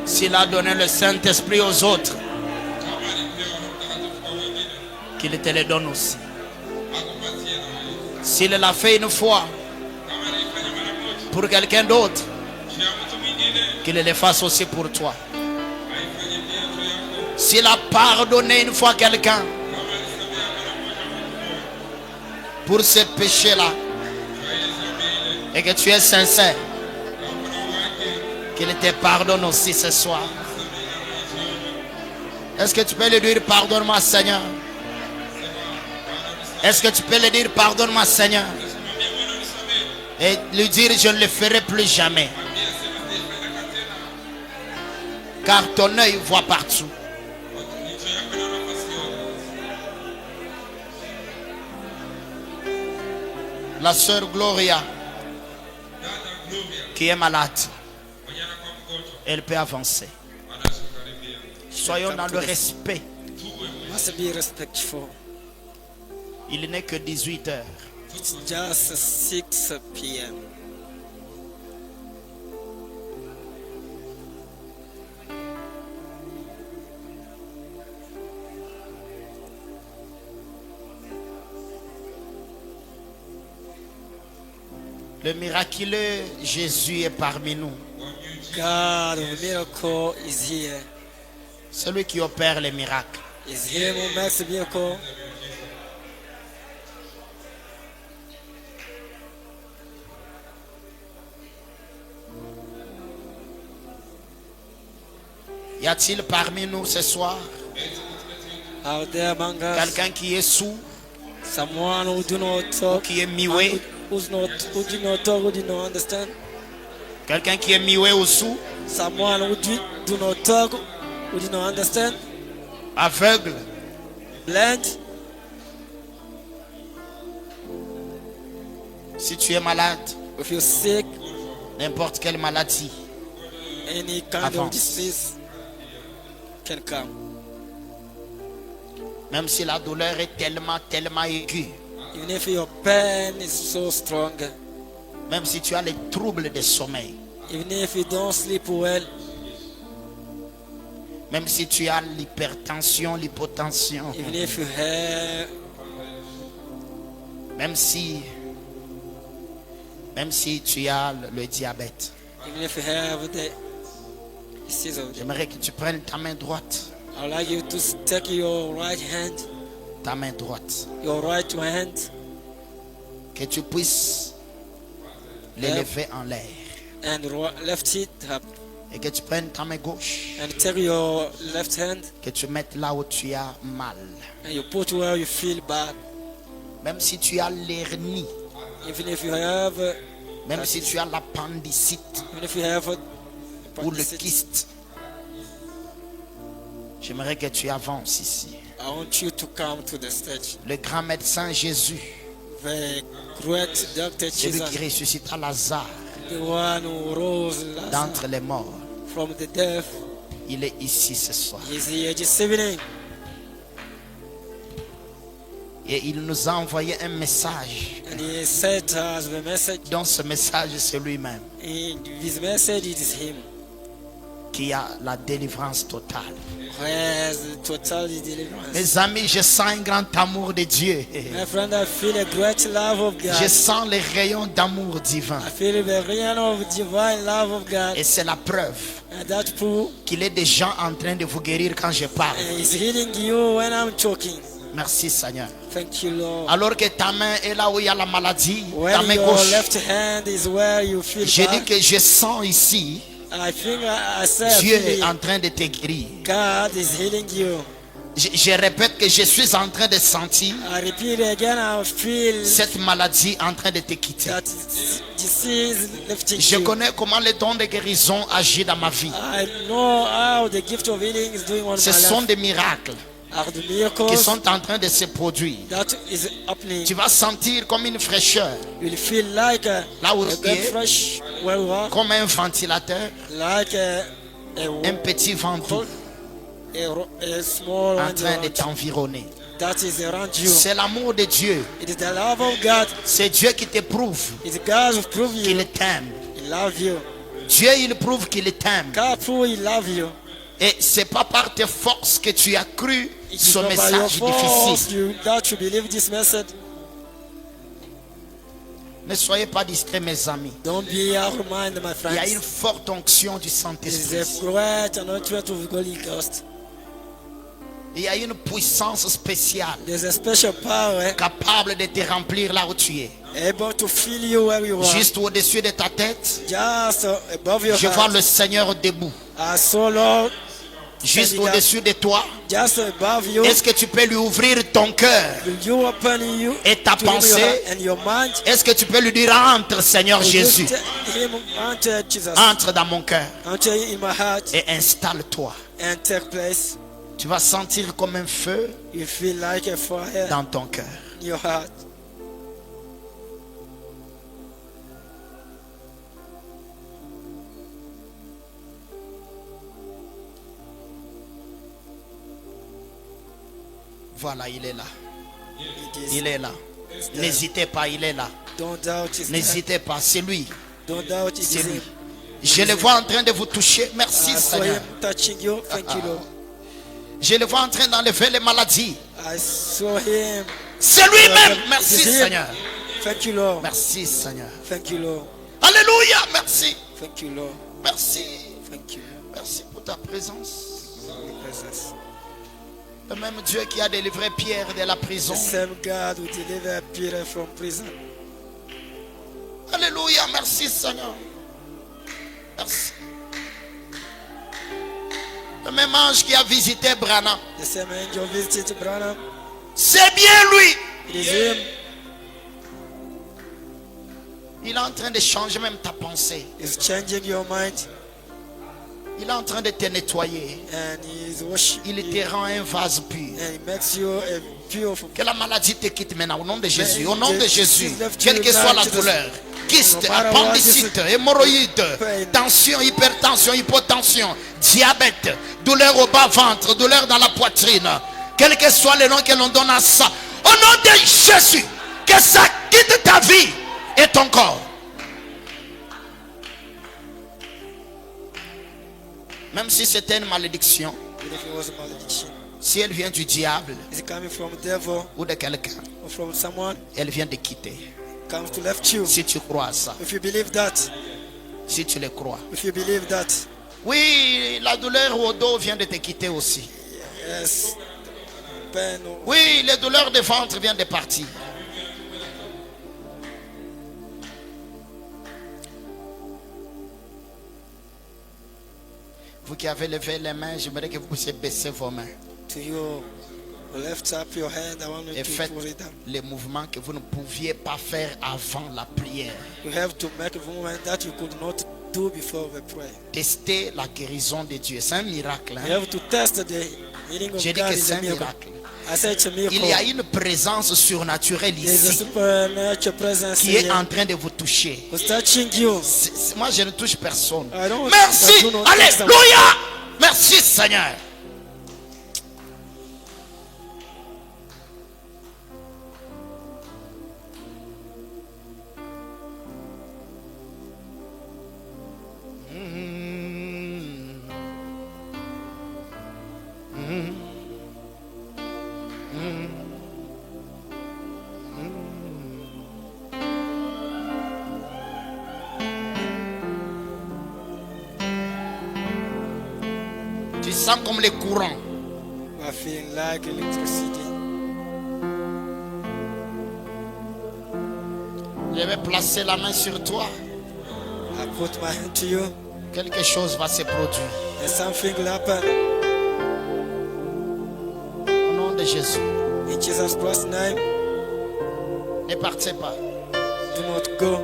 S'il a donné le Saint-Esprit aux autres, qu'il te le donne aussi. S'il l'a fait une fois pour quelqu'un d'autre, qu'il le fasse aussi pour toi. S'il a pardonné une fois quelqu'un pour ce péché-là, et que tu es sincère, qu'il te pardonne aussi ce soir. Est-ce que tu peux le dire, pardonne-moi Seigneur? Est-ce que tu peux le dire, pardonne-moi Seigneur? Et lui dire, je ne le ferai plus jamais. Car ton œil voit partout. La sœur Gloria, qui est malade, elle peut avancer. Soyons dans le respect. Must be respectful. Il n'est que 18 heures. It's just 6 p.m. Le miraculeux Jésus est parmi nous. God of miracle is here. Celui qui opère les miracles. Is him who makes a miracle. Y a-t-il parmi nous ce soir Out there among us, quelqu'un qui est sourd, someone who do not talk, qui est muet, who do not talk, who do not understand, quelqu'un qui est muet ou sourd, someone who do not talk, who do not understand, aveugle, blind. si tu es malade, If you're sick, n'importe quelle maladie, any kind Avance. of disease can come. même si la douleur est tellement aiguë, Even if your pain is so strong, même si tu as les troubles de sommeil, even if you don't sleep well, même si tu as l'hypertension, l'hypotension, even if you have, même si tu as le diabète, even if you have the disease of, j'aimerais que tu prennes ta main droite, I'd like you to take your right hand, ta main droite, your right hand, que tu puisses l'élever en l'air, and left it up, et que tu prennes ta main gauche, and take your left hand, que tu mettes là où tu as mal, and you put where you feel bad. même si tu as l'hernie, Even if you have, même si tu as l'appendicite even if you have ou le kyste, j'aimerais que tu avances ici. I want you to come to the stage. Le grand médecin Jésus, The great Dr. celui qui Jesus, ressuscita Lazare the one who rose d'entre Lazarus les morts, from the death, il est ici ce soir. is here this evening. Et il nous a envoyé un message. And he sent us the message. Dans ce message, c'est lui-même In his message, it is him qui a la délivrance totale. who has total deliverance. Mes amis, je sens un grand amour de Dieu. My friend, I feel a great love of Je God. sens les rayons d'amour divin. I feel the real of divine love of God. Et c'est la preuve And that proof qu'il est déjà en train de vous guérir quand je parle. is healing you when I'm talking. Merci Seigneur. Thank you, Lord. Alors que ta main est là où il y a la maladie, ta When main your gauche, left hand is where you feel je dis bad, que je sens ici, I think I said Dieu est en train de te guérir. God is healing you. Je répète que je suis en train de sentir I repeat again, I feel cette maladie en train de te quitter. that disease lifting Je you. connais comment le don de guérison agit dans ma vie. I know how the gift of healing is doing on Ce my sont life. des miracles Are the qui miracles sont en train de se produire. that is happening. Tu vas sentir comme une fraîcheur, You will feel like a là où tu good es, fresh where you are, comme un ventilateur, like un petit vent doux a small en one train de t'environner. that is around you. C'est l'amour de Dieu. It is the love of God. C'est Dieu qui te prouve It's God who prove you qu'il t'aime. He love you. Dieu, il prouve qu'il t'aime. God prove He love you. Et c'est pas par tes forces que tu as cru it is Ce not by your message force difficile. that you believe this message. Ne soyez pas distraits, mes amis. Don't be out of mind, my Il y a une friends. forte onction du There is Saint-Esprit. a great anointing of the Holy Ghost. Il y a une puissance spéciale There's a special power capable de te remplir là où tu es. able to fill you where you are. Juste au-dessus de ta tête, Just above your je vois heart. le Seigneur debout. I saw Lord Juste standing up. au-dessus de toi, Just above you. est-ce que tu peux lui ouvrir ton cœur Will you open you et ta to him your pensée? heart and your mind? Est-ce que tu peux lui dire entre, Seigneur Will you Jésus, tell him, enter Jesus, entre dans mon cœur enter in my heart et installe-toi. and take place. Tu vas sentir comme un feu You feel like a fire dans ton cœur. in your heart. Voilà, il est là. It is. Il est là. N'hésitez pas, il est là. Don't doubt it's there. N'hésitez pas, c'est lui. Don't doubt it C'est is lui. him. Je le vois en train de vous toucher. Merci I saw Seigneur. him touching you. Thank you, Lord. Je le vois en train d'enlever les maladies. I saw him. C'est lui-même. It Merci is him. Seigneur. Thank you, Lord. Merci Seigneur. Thank you, Lord. Alléluia. Merci. Thank you, Lord. Merci. Thank you. Merci pour ta présence. Your presence. Le même Dieu qui a délivré Pierre de la prison. The same God who delivered Peter from prison. Alléluia. Merci Seigneur. Merci. Le même ange qui a visité Branham. The same angel visited Branham. C'est bien lui. It is him. Il est en train de changer même ta pensée. He's changing your mind Il est en train de te nettoyer. and he's washing Il you te rend un vase pur. and he makes you a beautiful. Que la maladie te quitte maintenant au nom de Jésus. Mais Au nom de Jésus Jésus. lève Quelle tu que soit la le douleur. Kyste, No matter what, appendicite, hémorroïde, pain. tension, hypertension, hypotension, diabète, douleur au bas-ventre, douleur dans la poitrine. Quel que soit le nom que l'on donne à ça. Au nom de Jésus. Que ça quitte ta vie et ton corps. Même si c'était une malédiction, Even if it was a malediction. si elle vient du diable Is it coming from the devil ou de quelqu'un, or from someone? elle vient de quitter. Comes to left you. Si tu crois à ça, If you believe that, si tu le crois. if you believe that, Oui, la douleur au dos vient de te quitter aussi. yes, pain. Oui, les douleurs de ventre viennent de partir. Vous qui avez levé les mains, j'aimerais que vous puissiez baisser vos mains To you, lift up your hand. I want you et to faites put it down. les mouvements que vous ne pouviez pas faire avant la prière. You have to make a movement that you could not do before the prayer. Testez la guérison de Dieu. C'est un miracle. You Hein? have to test the healing of J'ai dit God que is c'est a un miracle. miracle. I said it's a miracle. Il y a une présence surnaturelle There's a ici supernatural presence qui est here. en train de vous toucher. Who's touching you? Moi, je ne touche personne. I don't- Merci. I do not touch Alléluia. Merci, Seigneur. Tu sens comme les courants. I feel like electricity. Je vais placer la main sur toi. I put my hand to you Quelque chose va se produire. and something will happen. Au nom de Jésus. In Jesus Christ's name, Ne partez pas. do not go.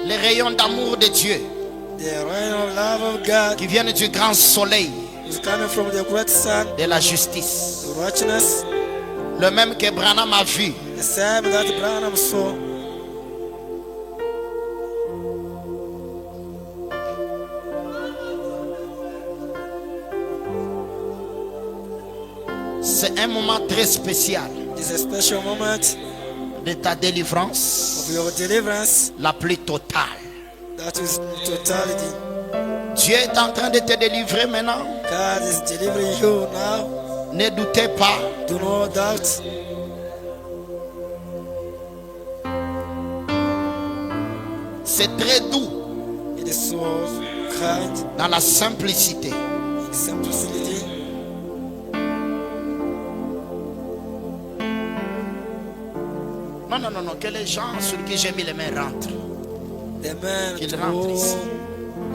Les rayons d'amour de Dieu The rain of love of God qui viennent du grand soleil is coming from the great sun, de la justice. righteousness, Le même que Branham a vu. the same that Branham saw. C'est un moment très spécial It's a special moment de ta délivrance of your deliverance la plus totale. that is in totality. Dieu est en train de te délivrer maintenant. God is delivering you now. Ne doutez pas. Do not doubt. C'est très doux It is so kind dans la simplicité. in simplicity. Non, non, non, non. Que les gens sur qui j'ai mis les mains rentrent. The man Qu'il to rentre ici.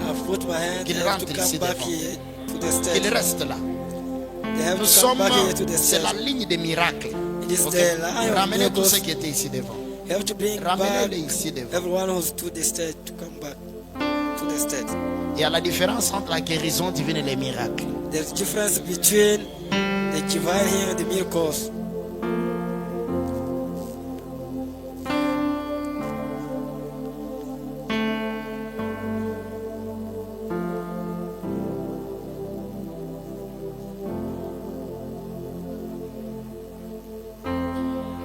I've put my hand Qu'il they have to rentre come ici back devant. here to the Qu'il stage. reste là. They have Nous to come sommes, back here to the c'est la stage. ligne des miracles. It is Ok? the line of Ramenez tous miracles. ceux qui étaient ici devant. You have to bring Ramenez-les back ici devant. everyone who's to the stage to come back to the stage. Il y a la différence entre la guérison divine et les miracles. There's difference between the divine healing and the miracles.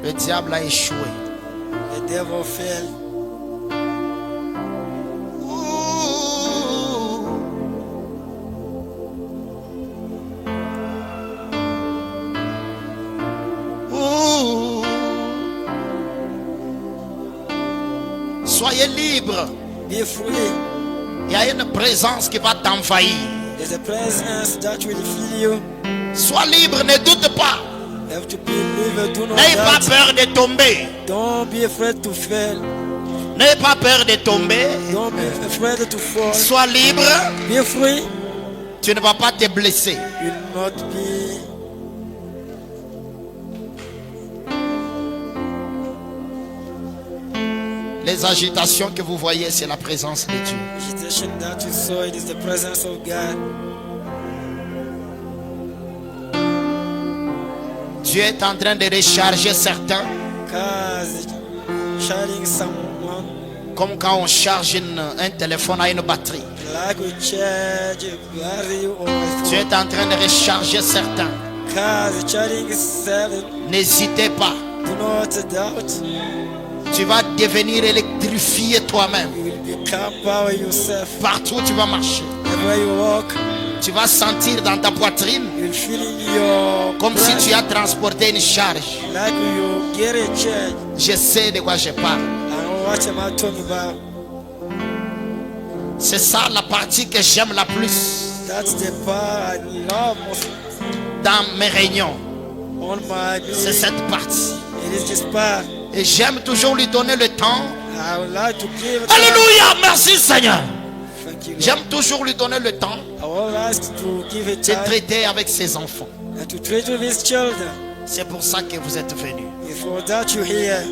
Le diable a échoué. The devil fell. Soyez libre. Be free. Il y a une présence qui va t'envahir. There's a presence that will fill you. Sois libre, ne doute pas. You have to believe. Do not N'aie pas doubt. peur de tomber. Don't be afraid to fail. N'aie pas peur de tomber. Don't be afraid to fall. Sois libre. Be free. Tu ne vas pas te blesser. You will not be. Les agitations que vous voyez, c'est la présence de Dieu. Agitation that you saw, it is the presence of God. Dieu est en train de recharger certains, Cause charging someone comme quand on charge un téléphone à une batterie. like we charge a battery or a Dieu phone. est en train de recharger certains. Cause charging seven. N'hésitez pas. Do not doubt. Tu vas devenir électrifié toi-même. You will become power yourself. Partout où tu vas marcher, Everywhere you walk, tu vas sentir dans ta poitrine you will feel in your comme si breath tu as transporté une charge. like you get a charge. Je sais de quoi je parle. I know what am I talking about. C'est ça la partie que j'aime la plus That's the part I love most dans mes réunions. on my C'est meeting. cette partie. It is this part. Et j'aime toujours lui donner le temps. I would like to give it. Alléluia, merci Seigneur. Thank you, Lord. J'aime toujours lui donner le temps I would like to give it de time traiter avec ses enfants. and to treat with his children. C'est pour ça que vous êtes venus. Before that, you hear.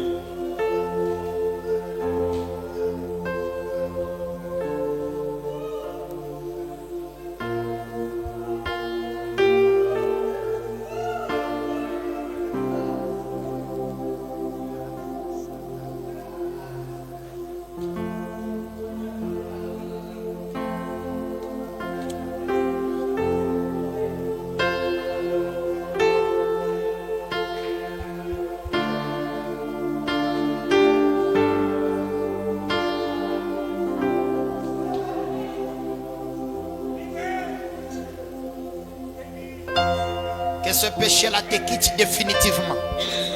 Que ce péché-là te quitte définitivement.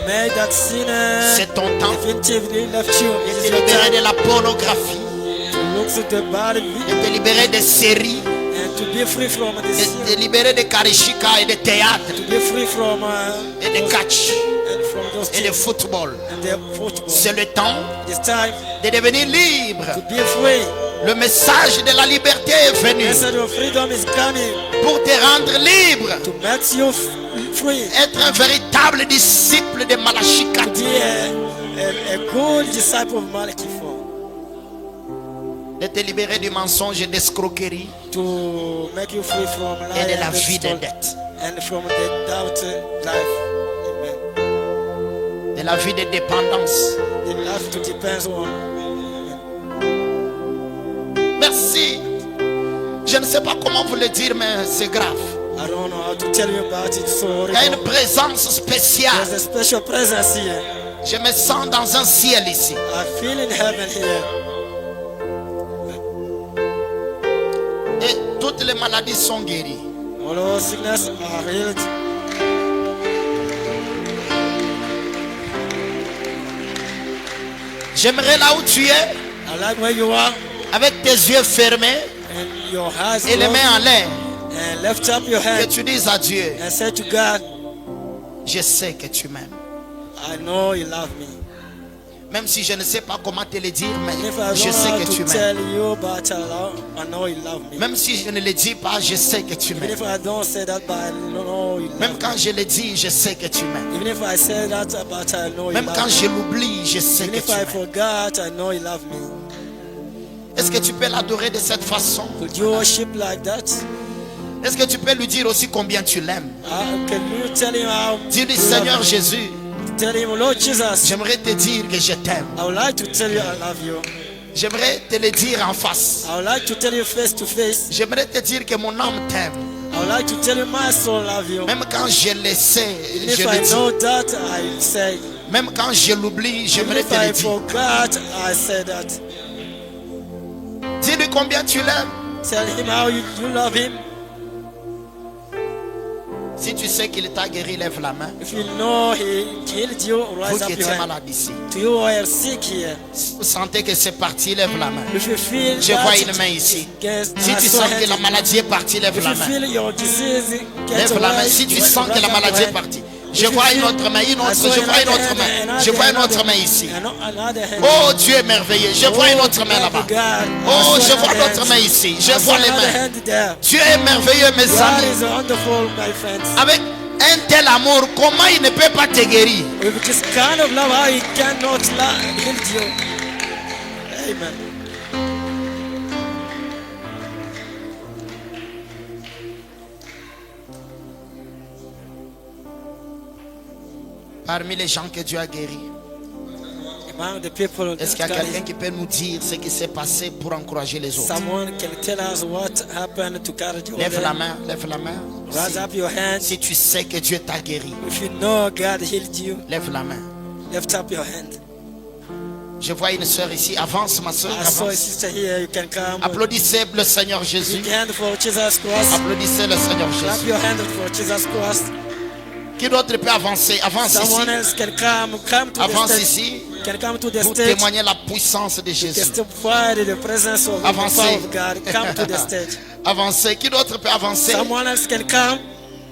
May that sinner C'est ton temps definitively left you. de It te is your libérer time de la pornographie, to look to the body de te libérer des séries, and to be free from the de sin, te libérer de karishika et de théâtre, to be free from et de catch and from those et de things football. and the football. C'est le temps It's time de devenir libre. to be free. Le message de la liberté est venu Message of freedom is coming pour te rendre libre. to make you free. Être un véritable disciple de Malachika. To be a good disciple of Malachi 4. De te libérer du mensonge et d'escroquerie To make you free from et life de la and vie de stone dette. and from the doubt life. Amen. De la vie de dépendance. The life to depends on. Merci. Je ne sais pas comment vous le dire, mais c'est grave. I don't know how to tell you about it. So Il y a une présence spéciale. there's a special presence here. Je me sens dans un ciel ici. I feel in heaven here. Et toutes les maladies sont guéries. All our sickness are healed. J'aimerais là où tu es, I like where you are avec tes yeux fermés and your eyes et les closed, mains en l'air, and lift up your que hand tu dises à Dieu, and say to God, je sais que tu m'aimes. I know you love me. Même si je ne sais pas comment te le dire, mais Even if I je don't sais know how que tu to m'aimes. tell you, but I know you love me. Même si je ne le dis pas, je sais que tu Even m'aimes. if I don't say that, but I know you Même love quand me. je le dis, je sais que tu m'aimes. Even if I say that, but I know you Même quand love je me. l'oublie, je sais Even que if tu I m'aimes. forgot, I know you love me. Est-ce que tu peux l'adorer de cette façon? Could you worship like that? Est-ce que tu peux lui dire aussi combien tu l'aimes? Can you tell him how Dis-lui, you Seigneur love me? Jésus, Tell him, Lord Jesus, j'aimerais te dire que je t'aime. I would like to tell you I love you. J'aimerais te le dire en face. I would like to tell you face to face. J'aimerais te dire que mon âme t'aime. I would like to tell you my soul love you. Même quand je le sais, Even je if I le know dis. that, I say. Même quand je l'oublie, Even j'aimerais if te I le dire. forgot, I say that. Dis-lui combien tu l'aimes. Tell him how you love him. Si tu sais qu'il t'a guéri, lève la main. If you know he healed you, Vous rise qui up your étiez hand. malade ici. To you who are sick here, Si vous sentez que c'est parti, lève la main. if you feel Je that vois une main ici. Si tu sens que la maladie est partie, lève if la you main. feel your disease, get Lève la main. away, Si tu rise sens que la up maladie your est hand. partie. Je vois une autre main, une autre. Je vois une autre main. Je vois une autre main ici. Oh, Dieu est merveilleux. Je vois une autre main là-bas. Oh, je vois l'autre main ici. Je vois les mains. Dieu est merveilleux, mes God amis. is wonderful, my friends. Avec un tel amour, comment il ne peut pas te guérir? With this kind of love, how he cannot heal you. Amen. Parmi les gens que Dieu a guéris, Among the people, est-ce qu'il y a that God quelqu'un is- qui peut nous dire ce qui s'est passé pour encourager les autres? someone can tell us what happened to God. Lève la main, lève la main. Raise up your hand. Si tu sais que Dieu t'a guéri, If you know God healed you, lève la main. lift up your hand. Je vois une soeur ici. Avance, ma soeur. I saw a Avance. sister here. You can come. Applaudissez le Seigneur Jésus. Big hand for Jesus Christ. Applaudissez le Seigneur Clap Jésus. your hand for Jesus Christ. Qui d'autre peut avancer? Avance Someone ici. else can come to Avance the stage. ici. Can come to the Pour stage. témoigner la puissance de Jésus. Testify the presence of the Avancez. power of God. Come to the stage. Avancez. Qui d'autre peut avancer? Someone else can come.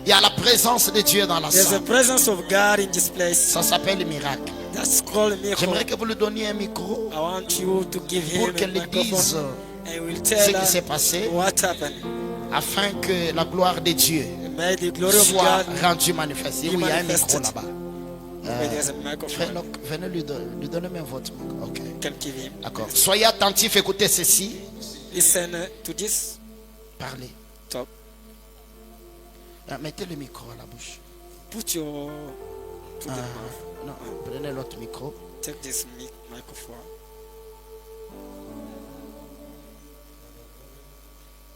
Il y a la présence de Dieu dans la There's a salle. presence of God in this place. Ça s'appelle le miracle. That's called miracle. J'aimerais que vous lui donniez un micro I want you to give pour him a qu'elle dise microphone and we'll ce tell qui s'est us passé what happened. afin que la gloire de Dieu May the glory of soit God. rendue manifeste. Oui, il y a un micro manifested. là-bas. May there's a microphone. Frère Locke, venez lui donner même votre micro. Ok. Can give him. D'accord. Soyez attentifs, écoutez ceci. Listen to this Parlez. talk. Mettez le micro à la bouche. Put your to the mouth. Non, prenez l'autre micro. Take this microphone.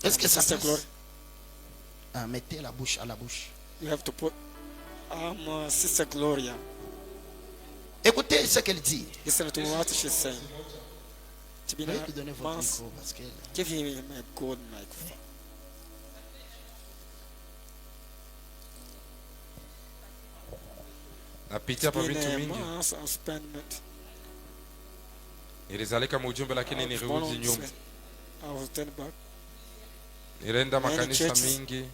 Est-ce que ça Sister passe? Glory, Mettez la bouche à la bouche. you have to put Sister Gloria. Écoutez ce qu'elle dit. Listen to what she's saying. To be Veuillez lui donner votre mass, micro parce que give him a good microphone. napitia hapa Been vitu a mingi, mass of spendment. nilizalika mujumbe lakini nirudi nyuma, I was turned back. nilienda Many makanisa churches. mingi,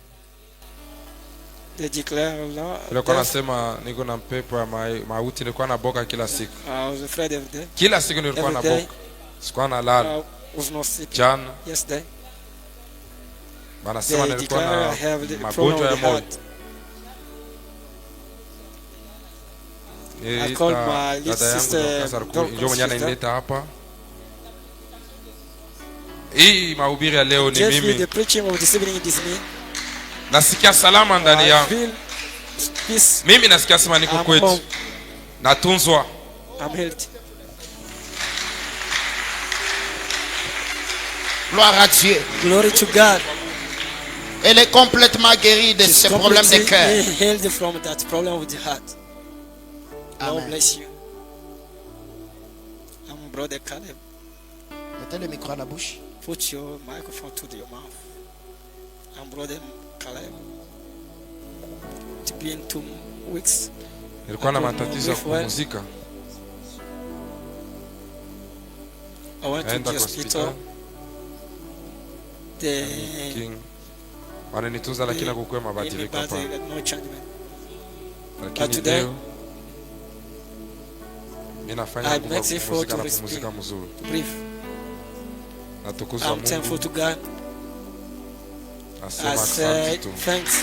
They declare Allah. nilikuwa nasema niko na mpepo ya mauti, nilikuwa na boka kila siku, I was afraid every day. kila siku nilikuwa na Every day. boka, sikuwa na lala. I was not sick. Jana Yesterday, wanasema they nilikuwa declare I na have the magonjwa ya problem with the moyo. heart. I called my little Dada yangu sister, Dorcas alikuwa Dorcas ndio mwenye sister. ananileta hapa. Hii mahubiri ya leo ni Gave me the mimi, preaching of this evening is me. nasikia salama ndani I yangu. feel peace. Mimi nasikia sema niko I'm kwetu, home. natunzwa. I'm healed. gloire à Dieu. Glory to God. Elle est complètement guérie de She's ce problème de cœur. completely healed from that problem with the heart. God Amen. bless you. Brother Caleb, Mettez le micro à la bouche. put your microphone to your mouth. and brother Caleb. It's been 2 weeks. Nilikuwa na I don't know matatizo ya if well. kupumzika. I went to Naenda the kwa hospital. hospitali. The King. Wananitunza lakini hakukuwa mabadiliko hapa. no change. Lakini today, leo mimi nafanya I nguvu make ya effort kupumzika to na respect. kupumzika mzuri. Brief. Natukuza I'm thankful Mungu. to God. Nasema I asante said tu. thanks.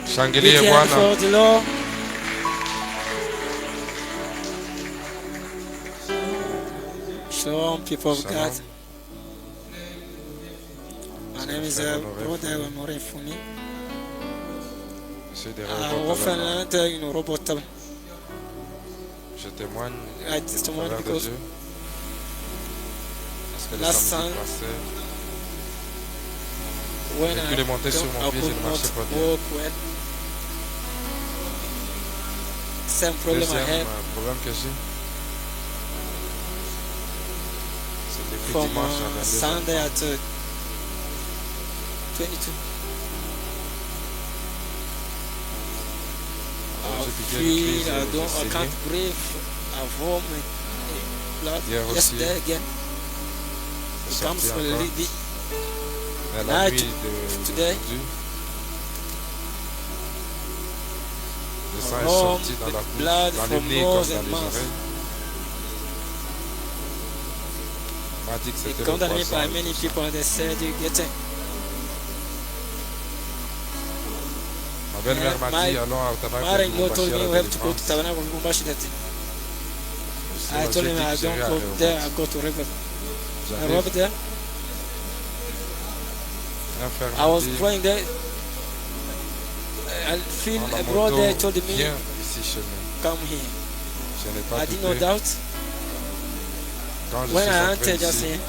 Shangilie Begin Bwana. for the Lord. Shalom, people of Shalom. God. My name is Brother Honore Funi. Monsieur des I Robots, often enter in robot. je témoigne I au testimony travers de because Dieu. Parce que le last samedi Sunday, passé, when j'ai pu monter sur mon I pied, je ne could marchais pas not bien. walk well, same problem I Deuxième had problème que j'ai, c'est depuis from dimanche, j'avais deux Sunday enfants. at 22. I J'ai piqué une crise feel I de can't série. breathe. I vomit blood. Hier aussi, Yesterday again. c'est It comes sorti a encore. little bit. Mais la Night, nuit de today. d'aujourd'hui, le sang est Home, sorti dans the la bouche, blood dans le from nez nose comme dans and les mouth. oreilles. On m'a dit que They c'était le condemned me poison. by many people and they said you get it. Ma belle-mère m'a My dit, allons au tabac mother de in law told me Lubumbashi à we la have to go to délivrance. Tabernacle Lubumbashi that day. I Sinon, told j'ai him dit I que don't j'irai à go Rehoboth. there, I go to River. I J'arrive, arrived there. un frère I m'a was dit, praying there. I feel prends la a moto, brother told me viens ici chez nous. come here. Je n'ai pas I did not douté. doubt. Quand je When suis I entré entered just ici, here,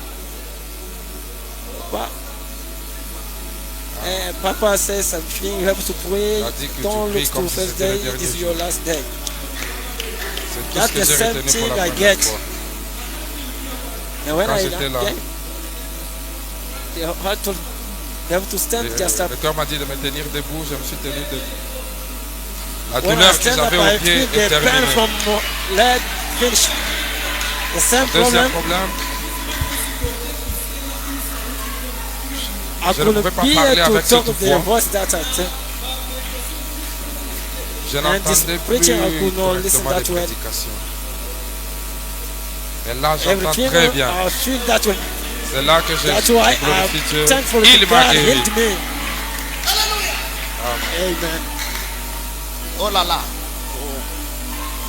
Papa says something, you have to pray. il a dit que tu Don't pries look comme to si first c'était le day, it dernier is jour. your last day. C'est tout That's ce que the j'ai same retenu pour thing la I première get. fois. And when Quand I j'étais là, they had to, you have to stand just up. le cœur m'a dit de me tenir debout, je me suis tenu debout. La When I douleur que stand up, j'avais I au pied feel est the pain terminée. from leg finish. The same Deuxième problem, problème, I je ne couldn't pouvais pas be parler able to avec talk cette the voix. voice that I took. je this n'entendais plus preaching, I could not listen correctement les that well. prédications. Mais là, j'entends Everything très bien. I feel that way. C'est là que je That's why glorifie Dieu. I'm thankful Il to m'a God guéri. healed me. Amen. Oh là là.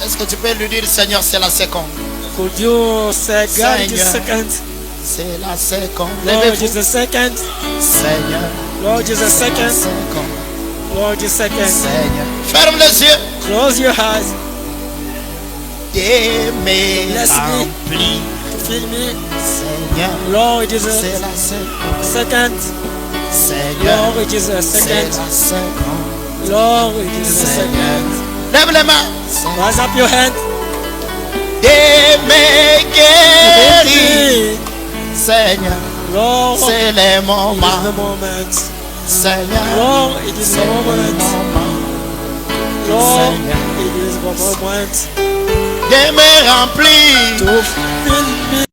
Est-ce que tu peux lui dire, Seigneur, c'est la seconde? Could you say God is the Seigneur. second? C'est la seconde. Lord is Levez-vous. the second. Seigneur. Lord is the C'est la second. seconde. Lord is second. Seigneur. Ferme les yeux. Close your eyes. D'aimer Bless me. rempli. To feel me. Seigneur. Lord is C'est the la seconde. second. Seigneur. Lord is the C'est second. la seconde. Lord is the Seigneur. second. Lève les mains. Raise up your hand. D'aimer guérir. Heal me. Seigneur. Lord, it C'est les is the moments. moment. Seigneur. Lord, it is the C'est les moment. moments. Lord, Seigneur. it is the moment D'aimer rempli. to feel me.